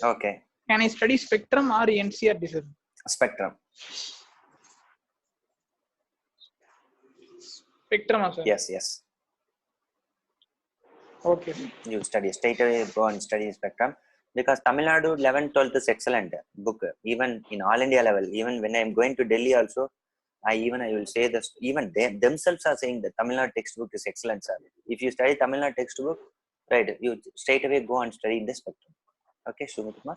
Okay. Can I study Spectrum or NCRT, sir? Spectrum. Spectrum, sir. Yes. Okay. You study straight away, go and study Spectrum. Because Tamil Nadu 11th 12th is excellent book, even in all India level. Even when I am going to Delhi also, I will say this, even they themselves are saying that Tamil Nadu textbook is excellent, sir. If you study Tamil Nadu textbook, right, you straight away go and study in the spectrum. Okay, Shumakumar.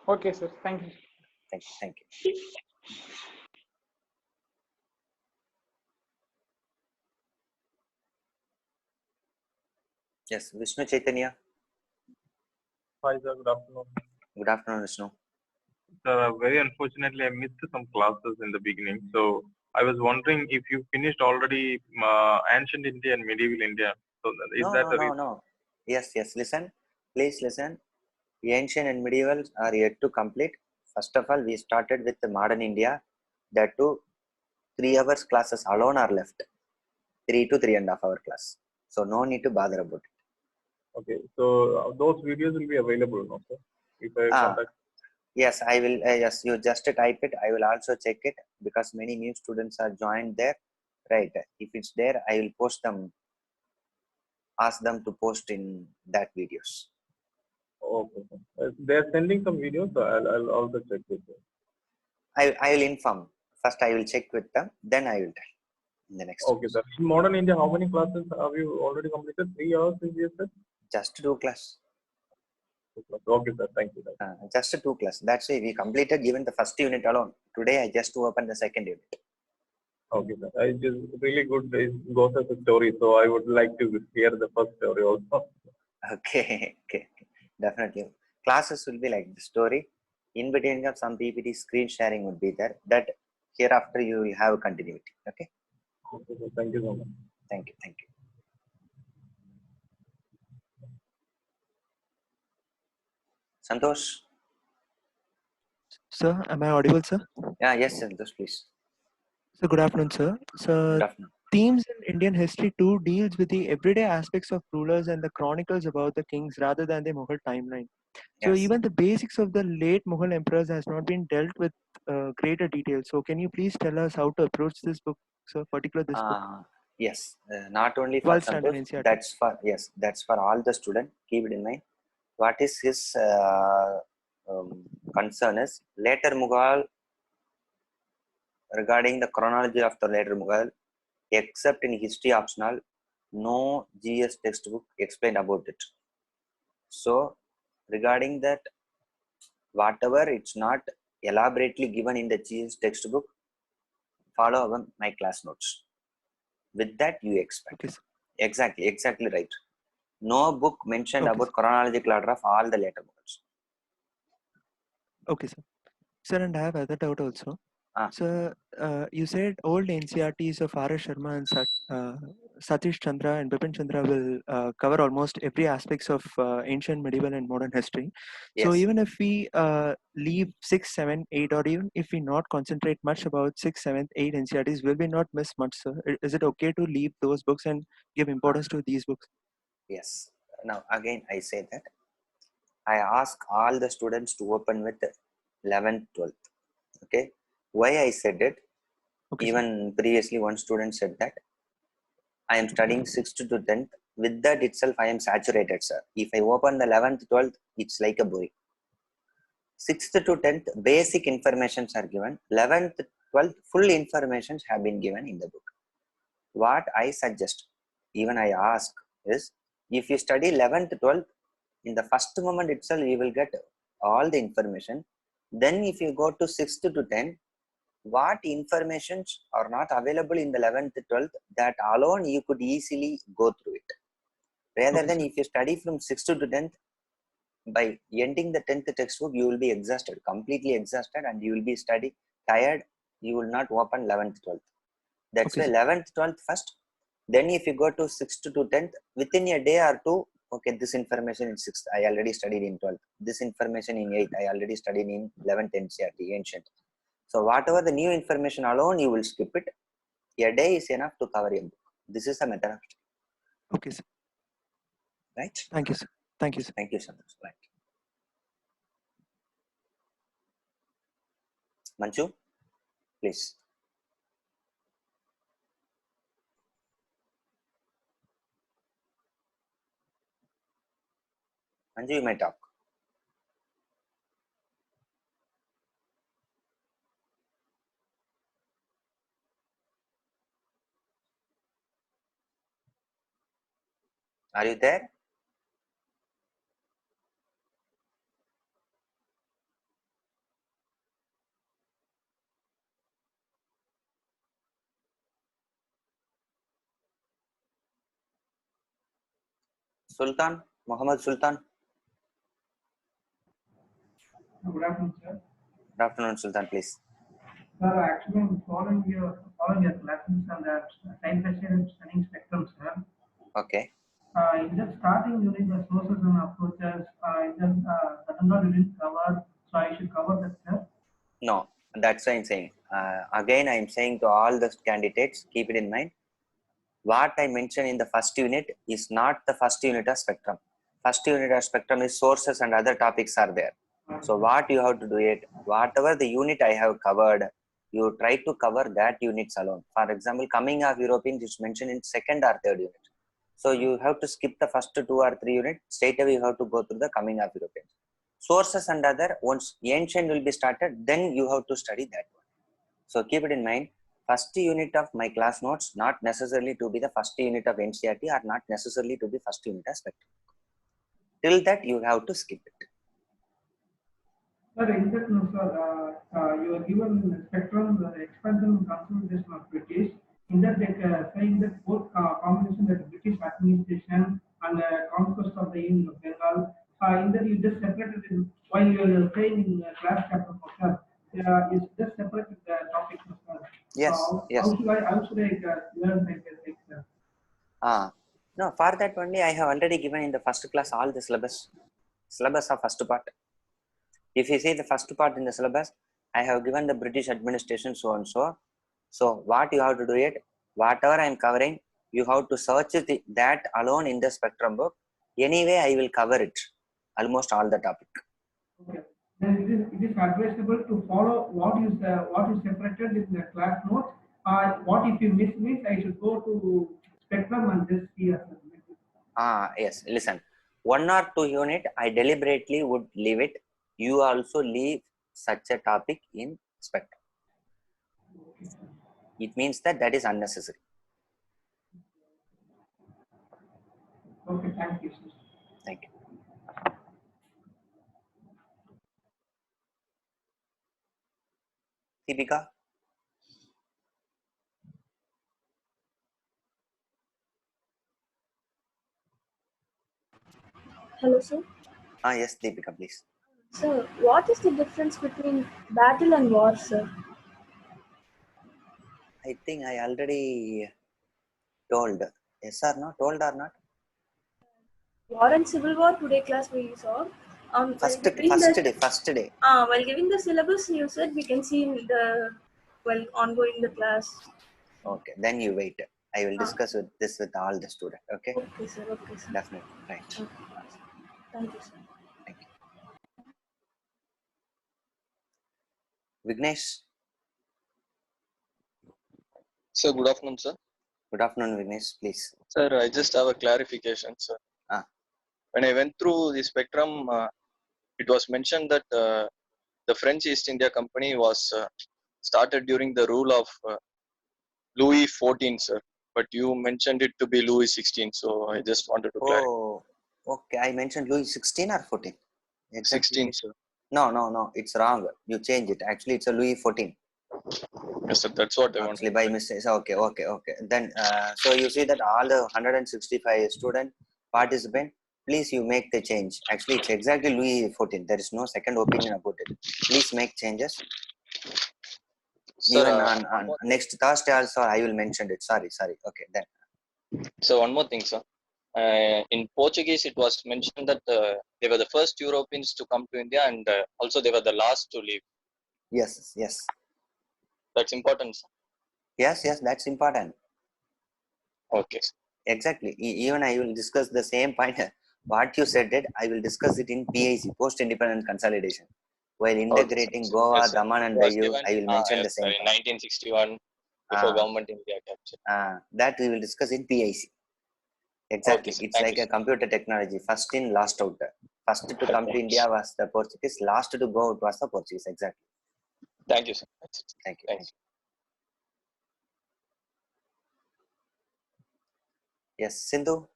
Okay, sir. Thank you. Thank you. Yes, Vishnu Chaitanya. Hi, sir. Good afternoon. Good afternoon, Vishnu. Sir, very unfortunately, I missed some classes in the beginning. So I was wondering if you finished already ancient India and medieval India. So is that the reason? No. Yes. Listen. Please listen. Ancient and medieval are yet to complete. First of all, we started with the modern India. That too, 3 hours classes alone are left. 3 to 3.5 hour class. So no need to bother about it. Okay. So those videos will be available, no, sir? If I contact. Yes, I will. Yes, you just type it. I will also check it because many new students are joined there. Right. If it's there, I will post them. Ask them to post in that videos. Okay. They're sending some videos, so I'll also check it. I will inform. First, I will check with them. Then I will tell in the next. Okay, sir. In modern India, how many classes have you already completed? 3 hours, you said? Just 2 class. Okay, sir. Thank you. Just 2 class. That's why we completed even the first unit alone. Today, I just opened the second unit. Okay, sir. I just really good. It goes as a story, so I would like to hear the first story also. Okay. Definitely. Classes will be like the story. In between of some PPT screen sharing would be there. That hereafter you will have continuity. Okay. Okay, sir. Thank you so much. Thank you. Santosh. Sir, am I audible, sir? Yeah, yes, Santosh, please. So good afternoon, sir. So good afternoon. Themes in Indian history too deals with the everyday aspects of rulers and the chronicles about the kings rather than the Mughal timeline. So even the basics of the late Mughal emperors has not been dealt with greater detail. So can you please tell us how to approach this book, sir, particular this book? Yes, not only for Santosh, that's for all the students. Keep it in mind. What is his concern is later Mughal, regarding the chronology of the later Mughal, except in history optional, no GS textbook explained about it. So regarding that, whatever it's not elaborately given in the GS textbook, follow my class notes. With that, you expect. Okay, exactly right. No book mentioned about chronological order of all the later books. Okay, sir. Sir, and I have other doubt also. So you said old NCRTs of R.S. Sharma and Satish Chandra and Bipin Chandra will cover almost every aspects of ancient, medieval, and modern history. Yes. So even if we leave 6, 7, 8, or even if we not concentrate much about 6, 7, 8 NCRTs, will we not miss much, sir? Is it okay to leave those books and give importance to these books? Yes. Now again, I say that I ask all the students to open with 11th, 12th. Okay. Why I said it? Okay, even previously, one student said that I am studying 6th to 10th. With that itself, I am saturated, sir. If I open the 11th, 12th, it's like a boy. 6th to 10th, basic informations are given. 11th, 12th, full informations have been given in the book. What I suggest, even I ask, is if you study 11th, 12th, in the first moment itself, you will get all the information. Then if you go to 6th to 10th, what informations are not available in the 11th, 12th, that alone you could easily go through it. Rather than if you study from 6th to 10th, by ending the 10th textbook, you will be exhausted, completely exhausted, and you will be tired. You will not open 11th, 12th. That's why 11th, 12th first. Then if you go to 6th to 10th, within a day or two, okay, this information in 6th, I already studied in 12th. This information in 8th, I already studied in 11th NCRT, ancient. So whatever the new information alone, you will skip it. A day is enough to cover your book. This is the method of study. Okay, sir. Right? Thank you, sir. Thank you, sir. Thank you, Santosh. Right. Manju, please. Manju, you may talk. Are you there? Sultan, Muhammad Sultan. Good afternoon, sir. Good afternoon, Sultan, please. Sir, actually, I'm following your lessons on the time session studying spectrum, sir. Okay. In the starting unit, the sources and approaches, that is not didn't cover, so I should cover that, sir. No, that's why I'm saying. Again, I'm saying to all the candidates, keep it in mind. What I mentioned in the first unit is not the first unit of spectrum. First unit of spectrum is sources and other topics are there. So what you have to do it, whatever the unit I have covered, you try to cover that units alone. For example, coming of Europeans is mentioned in second or third unit. So you have to skip the first 2 or 3 units. Straight away you have to go through the coming of Europeans. Sources and other, once ancient will be started, then you have to study that one. So keep it in mind. First unit of my class notes not necessarily to be the first unit of NCERT or not necessarily to be first unit of spectrum. Till that you have to skip it. Sir, in that, no, sir, you are given spectrum, the expansion and consolidation of British. In that, saying that both combination that British administration and conquest of the Union of Bengal, in that you just separated it while you are saying in class chapter for sir, is just separated the topic for sir. Yes, yes. How should I learn like this, sir? No, for that only I have already given in the first class all the syllabus of first part. If you see the first part in the syllabus, I have given the British administration so and so. So what you have to do it, whatever I am covering, you have to search that alone in the spectrum book. Anyway, I will cover it, almost all the topic. Okay. Then it is advisable to follow what is separated in the class notes. What if you miss I should go to spectrum and just see. Yes, listen. 1 or 2 unit, I deliberately would leave it. You also leave such a topic in spectrum. It means that is unnecessary. Okay, thank you. Thank you. Deepika? Hello, sir. Yes, Deepika, please. Sir, what is the difference between battle and war, sir? I think I already told. Yes or no? Told or not? War and Civil War today class we saw. First day. While giving the syllabus, you said we can see in the ongoing the class. Okay, then you wait. I will discuss with all the students. Okay. Okay, sir. Okay, sir. Definitely. Right. Okay. Thank you, sir. Thank you. Vignesh. Sir, good afternoon, sir. Good afternoon, Vignesh. Please. Sir, I just have a clarification, sir. When I went through the spectrum, it was mentioned that the French East India Company was started during the rule of Louis XIV, sir. But you mentioned it to be Louis XVI, so I just wanted to clarify. Oh, okay. I mentioned Louis 16 or 14? Exactly. 16, sir. No. It's wrong. You change it. Actually, it's a Louis 14. Yes, sir. That's what I wanted. Actually, by mistake. Okay. Then, so you see that all the 165 student participant, please you make the change. Actually, it's exactly Louis 14. There is no second opinion about it. Please make changes. Sir, even on next Thursday also I will mention it. Sorry. Okay, then. So one more thing, sir. In Portuguese, it was mentioned that they were the first Europeans to come to India, and also they were the last to leave. Yes. That's important, sir. Yes, that's important. Okay. Exactly. Even I will discuss the same point. What you said it, I will discuss it in PIC, post-independent consolidation. While integrating Goa, yes, Daman and Diu, I will mention the same. In 1961, before government India captured. That we will discuss in PIC. Exactly. Okay, it's like a computer technology. First in, last out. First to come to India was the Portuguese. Last to go out was the Portuguese. Exactly. Thank you, sir. Thank you. Thanks. Yes, Sindhu.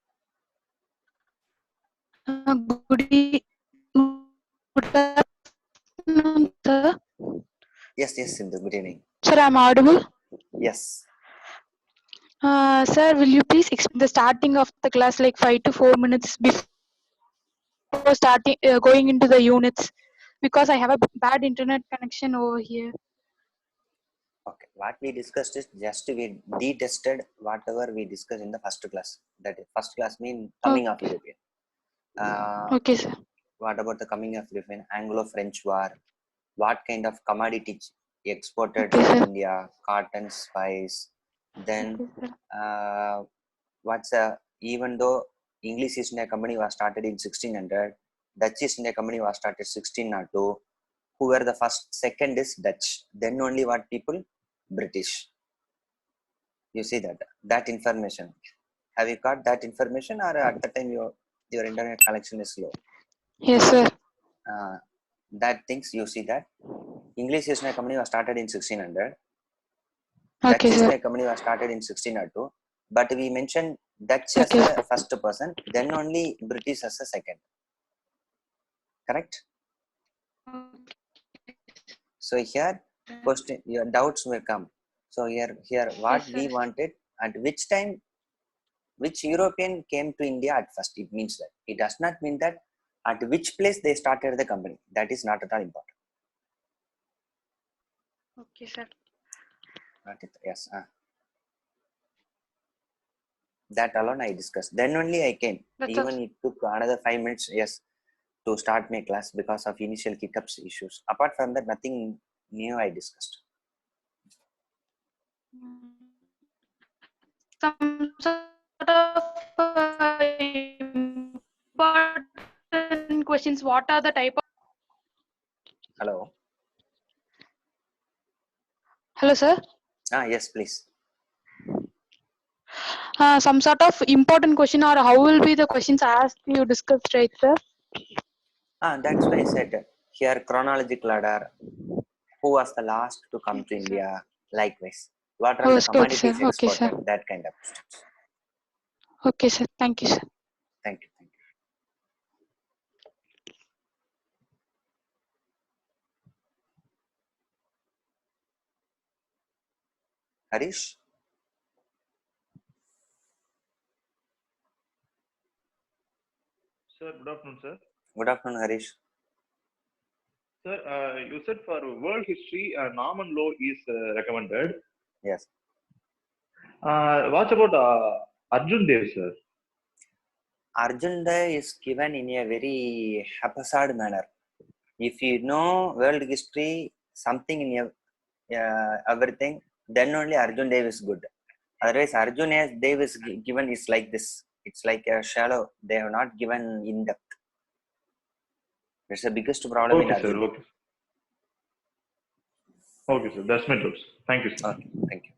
Good good afternoon, sir. Yes, yes, Sindhu. Good evening. Sir, I'm audible. Yes. Sir, will you please explain the starting of the class like 5 to 4 minutes before starting going into the units? Because I have a bad internet connection over here. Okay. What we discussed is just we detested whatever we discussed in the first class. That is, first class mean coming of European. Okay, sir. What about the coming of European? Anglo-French War. What kind of commodity exported from India? Cotton, spice. Then even though English East India Company was started in 1600, Dutch East India Company was started 1602. Who were the first? Second is Dutch. Then only what people? British. You see that information. Have you got that information, or at the time your internet connection is slow? Yes, sir. That things you see that English East India Company was started in 1600. Okay, Dutch East sir. India Company was started in 1602. But we mentioned Dutch as a first person, then only British as a second. Correct? So here, question, your doubts will come. So here, what we wanted, at which time, which European came to India at first? It means that. It does not mean that at which place they started the company. That is not at all important. Okay, sir. Yes. That alone I discussed. Then only I came. Even it took another 5 minutes, yes, to start my class because of initial hiccups issues. Apart from that, nothing new I discussed. Some sort of important questions. What are the type of? Hello. Hello, sir. Yes, please. Some sort of important question, or how will be the questions asked you discussed, right, sir? That's why I said here chronological order. Who was the last to come to India? Likewise, what are the commodities exported? That kind of questions. Okay, sir. Thank you, sir. Thank you. Harish? Sir, good afternoon, sir. Good afternoon, Harish. Sir, you said for world history, Norman law is recommended. Yes. What about Arjun Dev, sir? Arjun Dev is given in a very haphazard manner. If you know world history, something in everything, then only Arjun Dev is good. Otherwise, Arjun Dev is given is like this. It's like a shallow. They have not given in depth. That's the biggest problem in Arjun. Okay. Okay, sir. That's my doubts. Thank you, sir. Okay, thank you.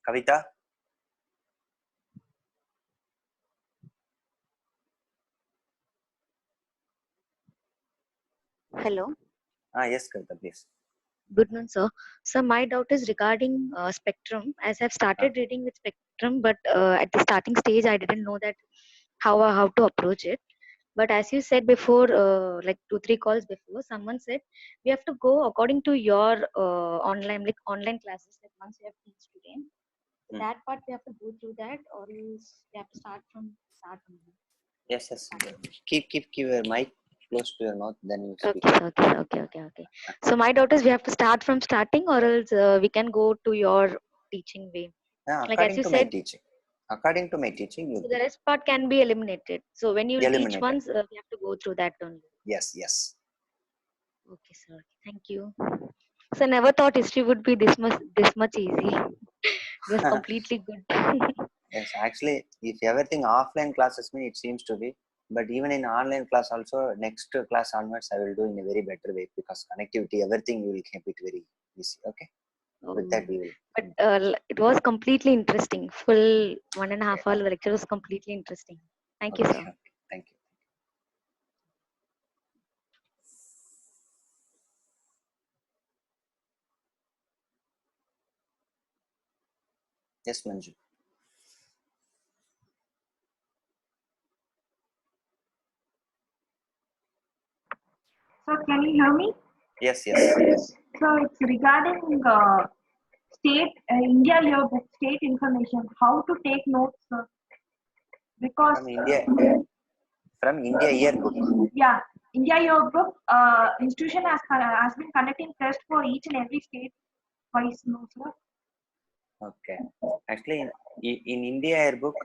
Kavita? Hello. Yes, Kavita, please. Good noon, sir. So my doubt is regarding spectrum. As I've started reading with spectrum, but at the starting stage, I didn't know that how to approach it. But as you said before, like 2-3 calls before, someone said we have to go according to your online classes. Like once you have teach today, so that part we have to go through that, or else we have to start from start only. Yes. Keep your mic close to your mouth, then you speak. Okay. So my doubt is we have to start from starting, or else we can go to your teaching way. Like as you said, According to my teaching, so the rest part can be eliminated. So when you teach once, we have to go through that only. Yes. Okay, sir. Thank you. So I never thought history would be this much easy. It was completely good. Yes, actually, if everything offline classes me, it seems to be. But even in online class also, next class onwards, I will do in a very better way because connectivity, everything we will keep it very easy. Okay. With that we will. But it was completely interesting. Full 1.5 hour lecture was completely interesting. Thank you, sir. Okay. Thank you. Yes, Manju. So can you hear me? Yes, yes. So it's regarding state India yearbook, state information, how to take notes, because From India yearbook. Yeah, India yearbook institution has been conducting test for each and every state wise notes. Okay. Actually, in India yearbook.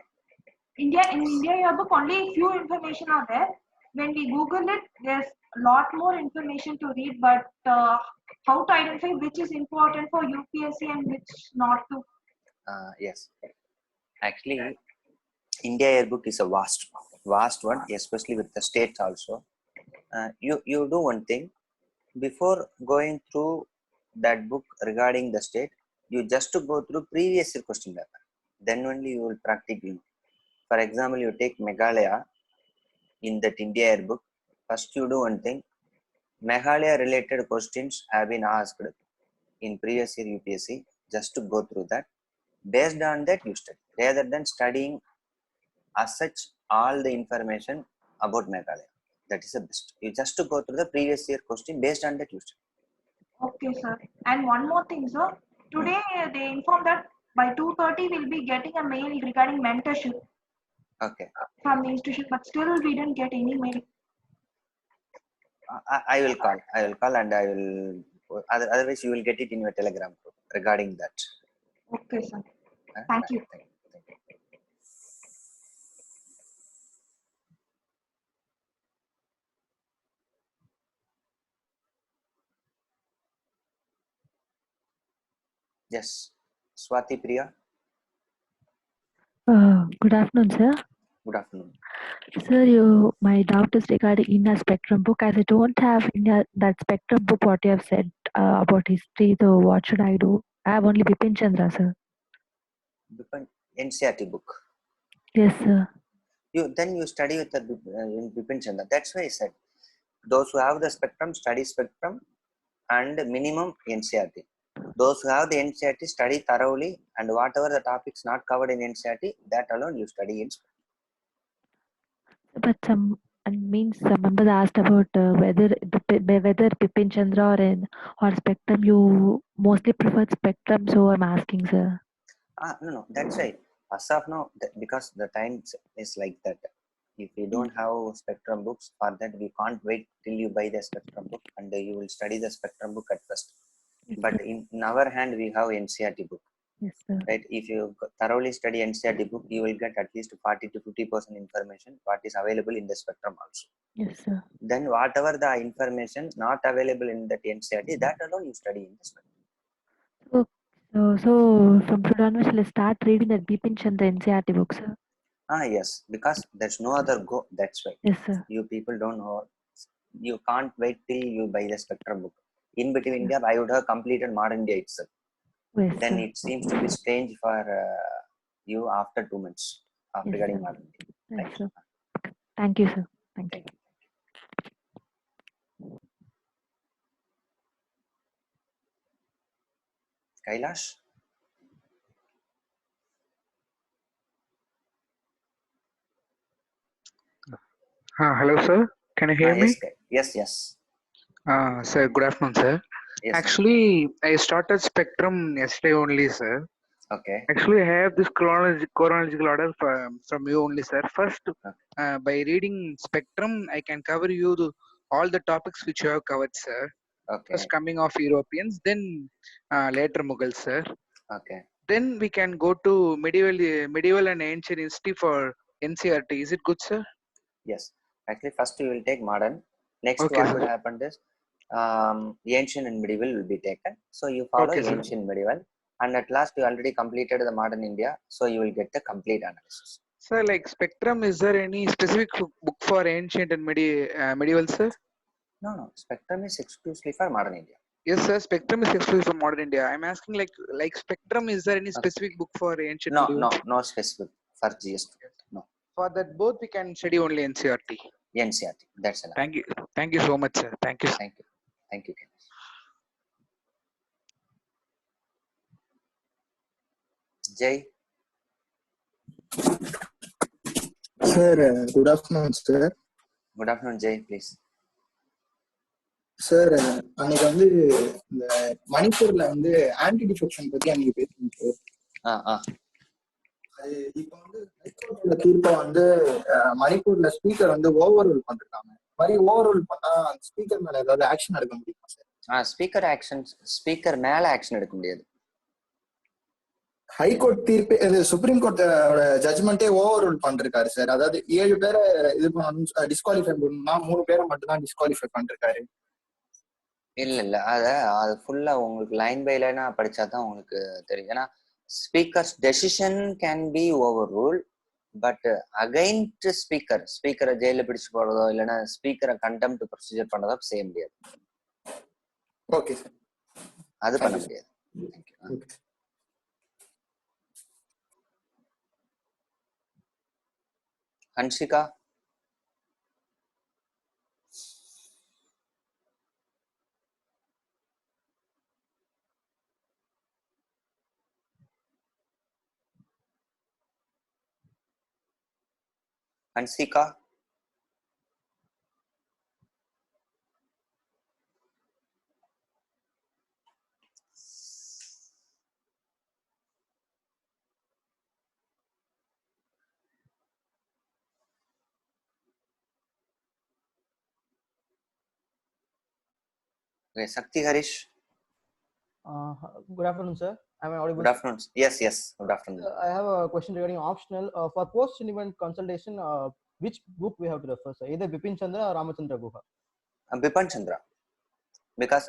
In India yearbook only few information are there. When we Google it, there's a lot more information to read, but how to identify which is important for UPSC and which not to? Yes. Actually, India yearbook is a vast one, especially with the states also. You do one thing before going through that book regarding the state. You just to go through previous year question paper. Then only you will practically. For example, you take Meghalaya in that India yearbook. First, you do one thing. Meghalaya related questions have been asked in previous year UPSC. Just to go through that. Based on that, you study rather than studying as such all the information about Meghalaya. That is the best. You just to go through the previous year question based on that you study. Okay, sir. And one more thing, sir. Today they informed that by 2:30 we'll be getting a mail regarding mentorship. Okay. From the institution, but still we didn't get any mail. I will call and I will. Otherwise, you will get it in your Telegram group regarding that. Okay, sir. Thank you. Thank you. Yes, Swati Priya. Good afternoon, sir. Good afternoon. Sir, my doubt is regarding India Spectrum book. As I don't have that Spectrum book, what you have said about history, so what should I do? I have only Bipin Chandra, sir. Bipin NCERT book. Yes, sir. Then you study with the Bipin Chandra. That's why I said those who have the Spectrum study Spectrum and minimum NCERT. Those who have the NCERT study thoroughly, and whatever the topics not covered in NCERT, that alone you study in Spectrum. But some members asked about whether Bipin Chandra or Spectrum. You mostly prefer Spectrum, so I'm asking, sir. No, that's right. As of now, because the time is like that. If you don't have Spectrum books, for that we can't wait till you buy the Spectrum book and you will study the Spectrum book at first. Yes, but in our hand, we have NCERT book. Yes, sir. Right? If you thoroughly study NCERT book, you will get at least 40 to 50% information what is available in the Spectrum also. Yes, sir. Then whatever the information not available in that NCERT, that alone you study in the Spectrum. So from today onwards, let's start reading that Bipin Chandra NCERT book, sir. Yes, because there's no other go. That's why. Yes, sir. You people don't know. You can't wait till you buy the Spectrum book. In between India, I would have completed Modern India itself. Yes, then sir. It seems to be strange for you after 2 months after getting Modern India. Yes, sir. Thank you, sir. Thank you. Kailash? Hello, sir. Can you hear me? Yes. Sir, good afternoon, sir. Yes, actually, I started Spectrum yesterday only, sir. Okay. Actually, I have this chronological order from you only, sir. First, by reading Spectrum, I can cover you all the topics which you have covered, sir. Okay. First, coming of Europeans, then later Mughals, sir. Okay. Then we can go to medieval and ancient history for NCERT. Is it good, sir? Yes. Actually, first you will take modern. Next, okay, what sir. will happen is ancient and medieval will be taken. So you follow ancient, medieval, and at last you already completed the modern India. So you will get the complete analysis. Sir, like Spectrum, is there any specific book for ancient and medieval, sir? No. Spectrum is exclusively for modern India. Yes, sir. Spectrum is exclusive for modern India. I'm asking, like Spectrum, is there any specific book for ancient? No specific for GS. No. For that, both we can study only NCERT. NCERT. That's enough. Thank you. Thank you so much, sir. Thank you. Thank you. Thank you, Jay. Sir, good afternoon, sir. Good afternoon, Jay, please. Sir அன்னைக்கு வந்து இந்த மணிப்பூர்ல வந்து anti defection பத்தி அன்னைக்கு பேசினோம் sir. அது இப்போ வந்து ஹைகோர்ட்டோட தீர்ப்பை வந்து மணிப்பூர்ல ஸ்பீக்கர் வந்து ஓவர் ரூல் பண்ணிருக்காங்க. மாதிரி ஓவர் ரூல் பண்ணா ஸ்பீக்கர் மேல ஏதாவது ஆக்ஷன் எடுக்க முடியுமா சார்? ஸ்பீக்கர் மேல ஆக்ஷன் எடுக்க முடியாது. ஹைகோர்ட் தீர்ப்பு சுப்ரீம் கோர்ட்டோட ஜட்மெண்டே ஓவர் ரூல் பண்ணிருக்காரு சார். அதாவது 7 பேரை இது டிஸ்குவாலிஃபை பண்ணா 3 பேரை மட்டும் தான் டிஸ்குவாலிஃபை பண்ணிருக்காரு. இல்ல அது ஃபுல்லா உங்களுக்கு லைன் பை லைனா படிச்சாதான் உங்களுக்கு தெரியும். ஏன்னா speakers decision can be over rule, but against ஸ்பீக்கரை ஜெயில பிடிச்சு போடுறதோ இல்லைன்னா ஸ்பீக்கரை கண்டெம்ட் ப்ரொசீஜர் பண்ணதோ செய்ய முடியாது. ஓகே சார், அது பண்ண முடியாது. Hanshika, Hansika, Sakti Harish. Good afternoon, sir. Am I audible? Good afternoon. Yes. Good afternoon. I have a question regarding optional. For post-event consultation, which book we have to refer, sir? Either Bipin Chandra or Ramachandra Guha? Bipin Chandra. Because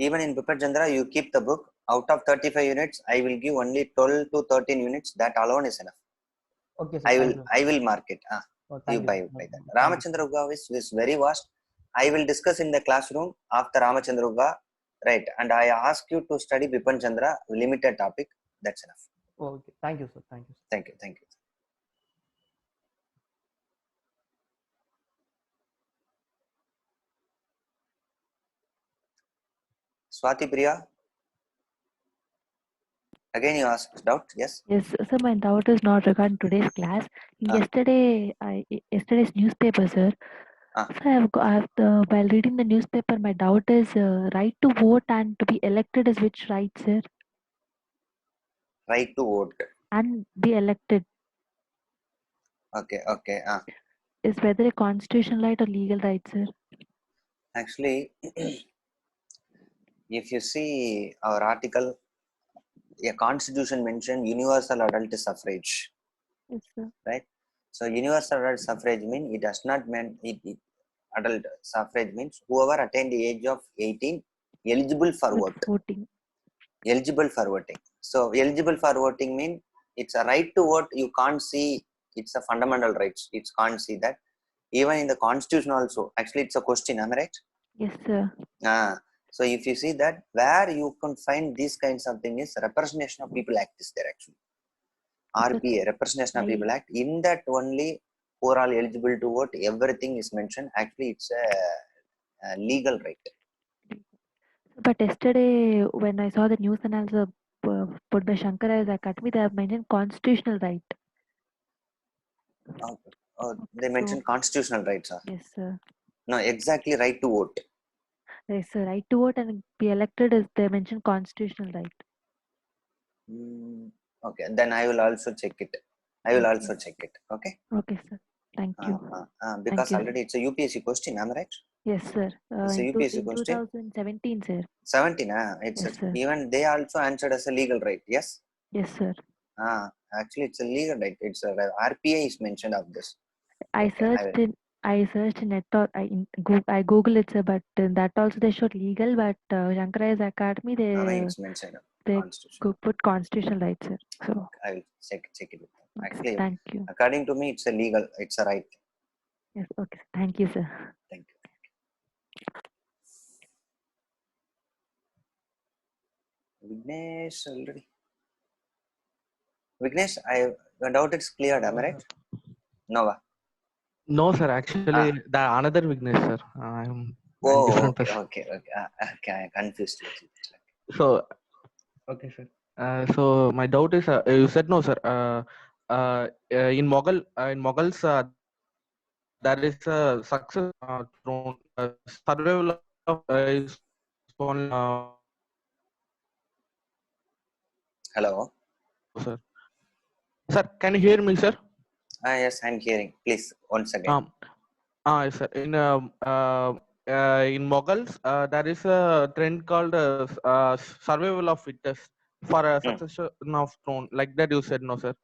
even in Bipin Chandra, you keep the book. Out of 35 units, I will give only 12 to 13 units. That alone is enough. Okay, sir. I will mark it. You buy that. Ramachandra Guha is very vast. I will discuss in the classroom after Ramachandra Guha. Right, and I ask you to study Bipin Chandra, limited topic. That's enough. Okay, thank you, sir. Thank you. Swati Priya. Again, you asked doubt. Yes. Yes, sir. My doubt is not regarding today's class. Yesterday's newspaper, sir. So while reading the newspaper, my doubt is right to vote and to be elected is which right, sir? Right to vote and be elected. Okay. Is whether a constitutional right or legal right, sir? Actually, if you see our article, a constitution mentioned universal adult suffrage. Yes, sir. Right. So universal adult suffrage means it does not mean adult suffrage means whoever attained the age of 18 eligible for voting. Eligible for voting. So eligible for voting means it's a right to vote. You can't see it's a fundamental rights. It can't see that. Even in the constitution also. Actually, it's a question. Am I right? Yes, sir. So if you see that, where you can find these kinds of things is Representation of People Act is there actually. RPA, Representation of People Act. In that only who are all eligible to vote, everything is mentioned. Actually, it's a legal right. But yesterday, when I saw the news analysis put by Shankar Academy, they have mentioned constitutional right. They mentioned constitutional rights. Yes, sir. No, exactly right to vote. Yes, sir. Right to vote and be elected is they mentioned constitutional right. Okay, then I will also check it. Okay. Okay, sir. Thank you. Because already it's a UPSC question. Am I right? Yes, sir. It's a UPSC question. 2017, sir. 17, it's yes, sir. Even they also answered as a legal right. Yes. Yes, sir. Actually, it's a legal right. It's a RPA is mentioned of this. I searched in net. I Google it, sir. But that also they showed legal. But Shankar Academy it's mentioned. They put constitutional rights, sir. So I will check it. Actually, thank you. According to me, it's a legal. It's a right. Yes. Okay. Thank you, sir. Thank you. Vignesh already. Vignesh, I doubt it's cleared. Am I right? Nova. No, sir. Actually, the another Vignesh, sir. I'm different person. Okay. I confused with it. So, okay, sir. So my doubt is, you said no, sir. in Mughals, there is a success thrown. Survival of is one. Hello. Sir. Sir, can you hear me, sir? Yes, I'm hearing. Please, once again. Yes, sir. In Mughals, there is a trend called survival of fittest for a succession of throne. Like that, you said, no, sir.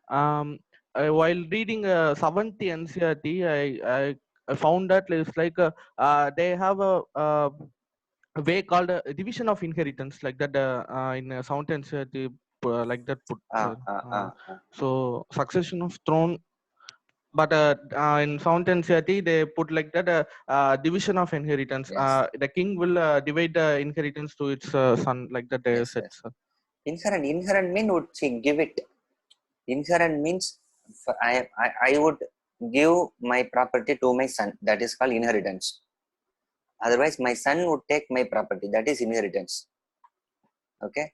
While reading 7th NCRT, I found that it's like they have a way called division of inheritance, like that in 7th NCRT, like that put. So succession of throne. But in 7th NCRT, they put like that division of inheritance. Yes. The king will divide the inheritance to its son, like that they said. Sir. Inherent mean would she give it. Inherent means I would give my property to my son. That is called inheritance. Otherwise, my son would take my property. That is inheritance. Okay,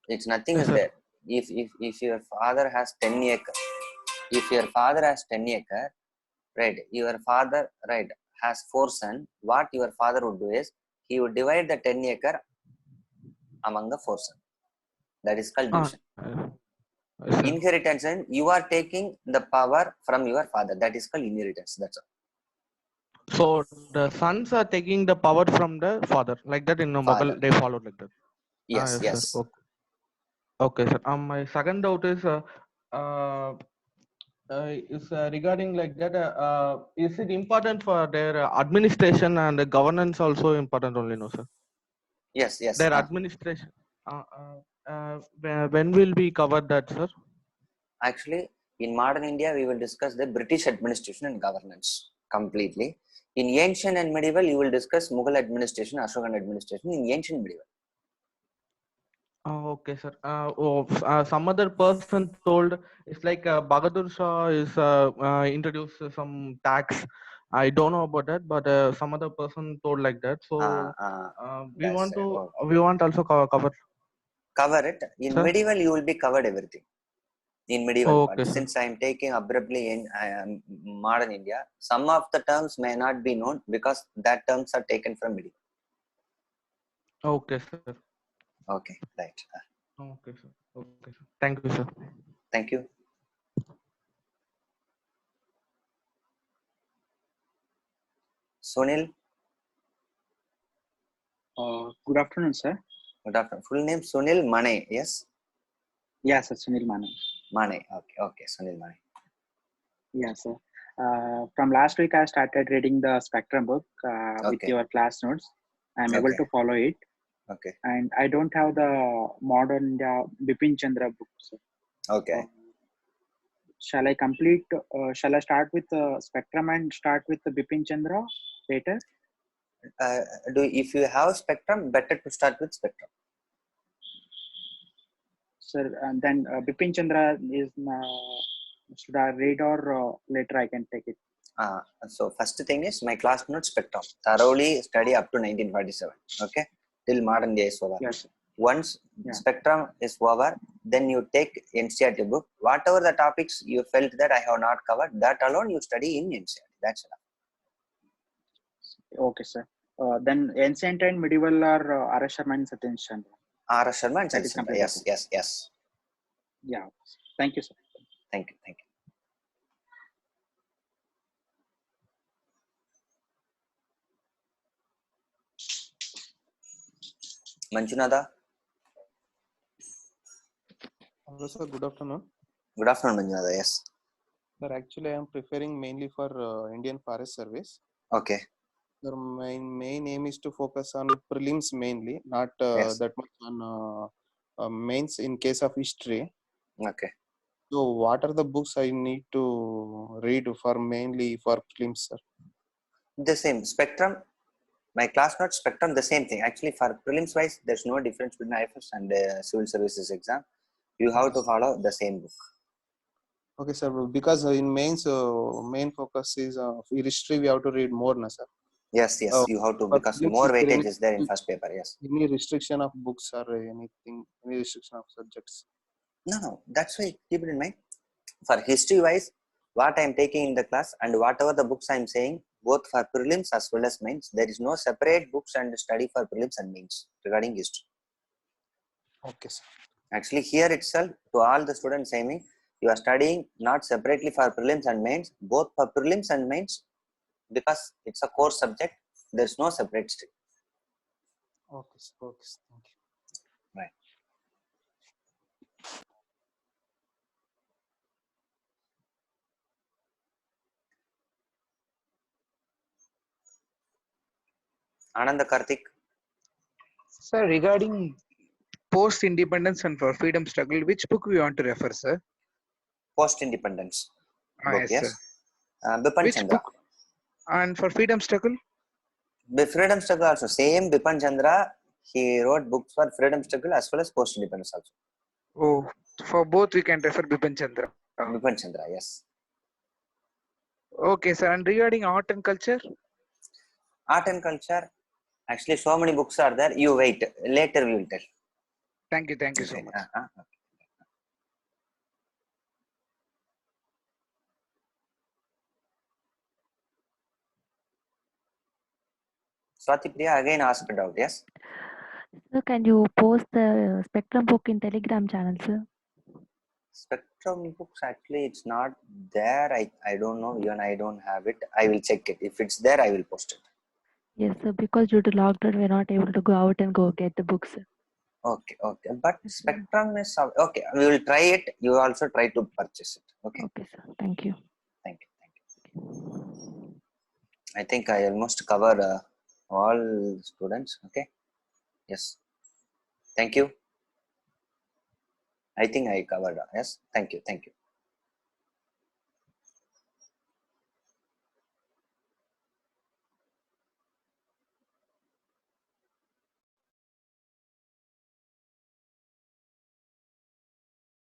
it's nothing is there. If your father has 10 acre, if your father has 10 acre, right? Your father, right, has 4 sons. What your father would do is he would divide the 10 acre among the 4 sons. That is called division. Inheritance, and you are taking the power from your father. That is called inheritance. That's all. So the sons are taking the power from the father, like that in Mughal they followed like that. Yes, yes. Sir. Okay, sir. My second doubt is regarding like that. Is it important for their administration and the governance also important only, no, sir? Yes, yes. Their administration. When will we cover that, sir? Actually, in modern India, we will discuss the British administration and governance completely. In ancient and medieval, you will discuss Mughal administration, Ashokan administration in ancient medieval. Okay, sir. Some other person told it's like Bahadur Shah is introduced some tax. I don't know about that, but some other person told like that. So we want also cover it. In sir? Medieval, you will be covered everything. In medieval part. Sir. Since I am taking abruptly in modern India, some of the terms may not be known because that terms are taken from medieval. Okay, sir. Okay, right. Okay, sir. Okay, sir. Thank you, sir. Thank you. Sunil. Good afternoon, sir. Good afternoon. Full name Sunil Mane, yes? Yes, sir. Sunil Mane. Mane. Okay, Sunil Mane. Yes, sir. From last week, I started reading the Spectrum book with your class notes. I'm able to follow it. Okay. And I don't have the modern Bipin Chandra book, sir. Okay. Shall I complete? Shall I start with Spectrum and start with the Bipin Chandra later? If you have Spectrum, better to start with Spectrum. Sir, and then Bipin Chandra is should I read or later I can take it? So first thing is my class notes Spectrum. Thoroughly study up to 1947. Okay, till modern day is over. Yes. Once Spectrum is over, then you take NCERT book. Whatever the topics you felt that I have not covered, that alone you study in NCERT. That's enough. Okay, sir. Then ancient and medieval are R.S. Sharma and Satyan Chandra. R.S. Sharma and Satyan Chandra. Yes. Yeah. Thank you, sir. Thank you. Manjunatha. Hello, sir. Good afternoon. Good afternoon, Manjunatha. Yes. Sir, actually, I am preferring mainly for Indian Forest Service. Okay. Sir, my main aim is to focus on prelims mainly, not that much on mains in case of history. Okay. So, what are the books I need to read for mainly for prelims, sir? The same Spectrum. My class notes Spectrum, the same thing. Actually, for prelims wise, there's no difference between IFS and civil services exam. You have to follow the same book. Okay, sir. Because in mains, main focus is history. We have to read more, na, sir. Yes. You have to, because more weightage is there in first paper. Yes. Any restriction of books or anything? Any restriction of subjects? No. That's why keep it in mind. For history wise, what I am taking in the class and whatever the books I am saying, both for prelims as well as mains, there is no separate books and study for prelims and mains regarding history. Okay, sir. Actually, here itself, to all the students aiming, you are studying not separately for prelims and mains, both for prelims and mains, because it's a core subject. There's no separate stream. Okay, sir. Okay, sir. Thank you. Right. Ananda Karthik. Sir, regarding post-independence and for freedom struggle, which book we want to refer, sir? Post-independence book, Yes, yes. sir. Bipan Which Chandra. book? And for freedom struggle? Freedom struggle also. Same Bipan Chandra. He wrote books for freedom struggle as well as post-independence also. Oh, for both we can refer Bipan Chandra. Bipan Chandra, yes. Okay, sir. And regarding art and culture? Art and culture. Actually, so many books are there. You wait. Later we will tell. Thank you so much. Swati Priya again asked a doubt, yes? Sir, can you post the Spectrum book in Telegram channel, sir? Spectrum books, actually, it's not there. I don't know. Even I don't have it. I will check it. If it's there, I will post it. Yes, sir. Because due to lockdown, we're not able to go out and go get the books, sir. Okay, okay. But Spectrum is okay. We will try it. You also try to purchase it. Okay. Okay, sir. Thank you. Thank you. Thank you. I think I almost covered all students. Okay. Yes. Thank you. I think I covered. Yes. Thank you. Thank you.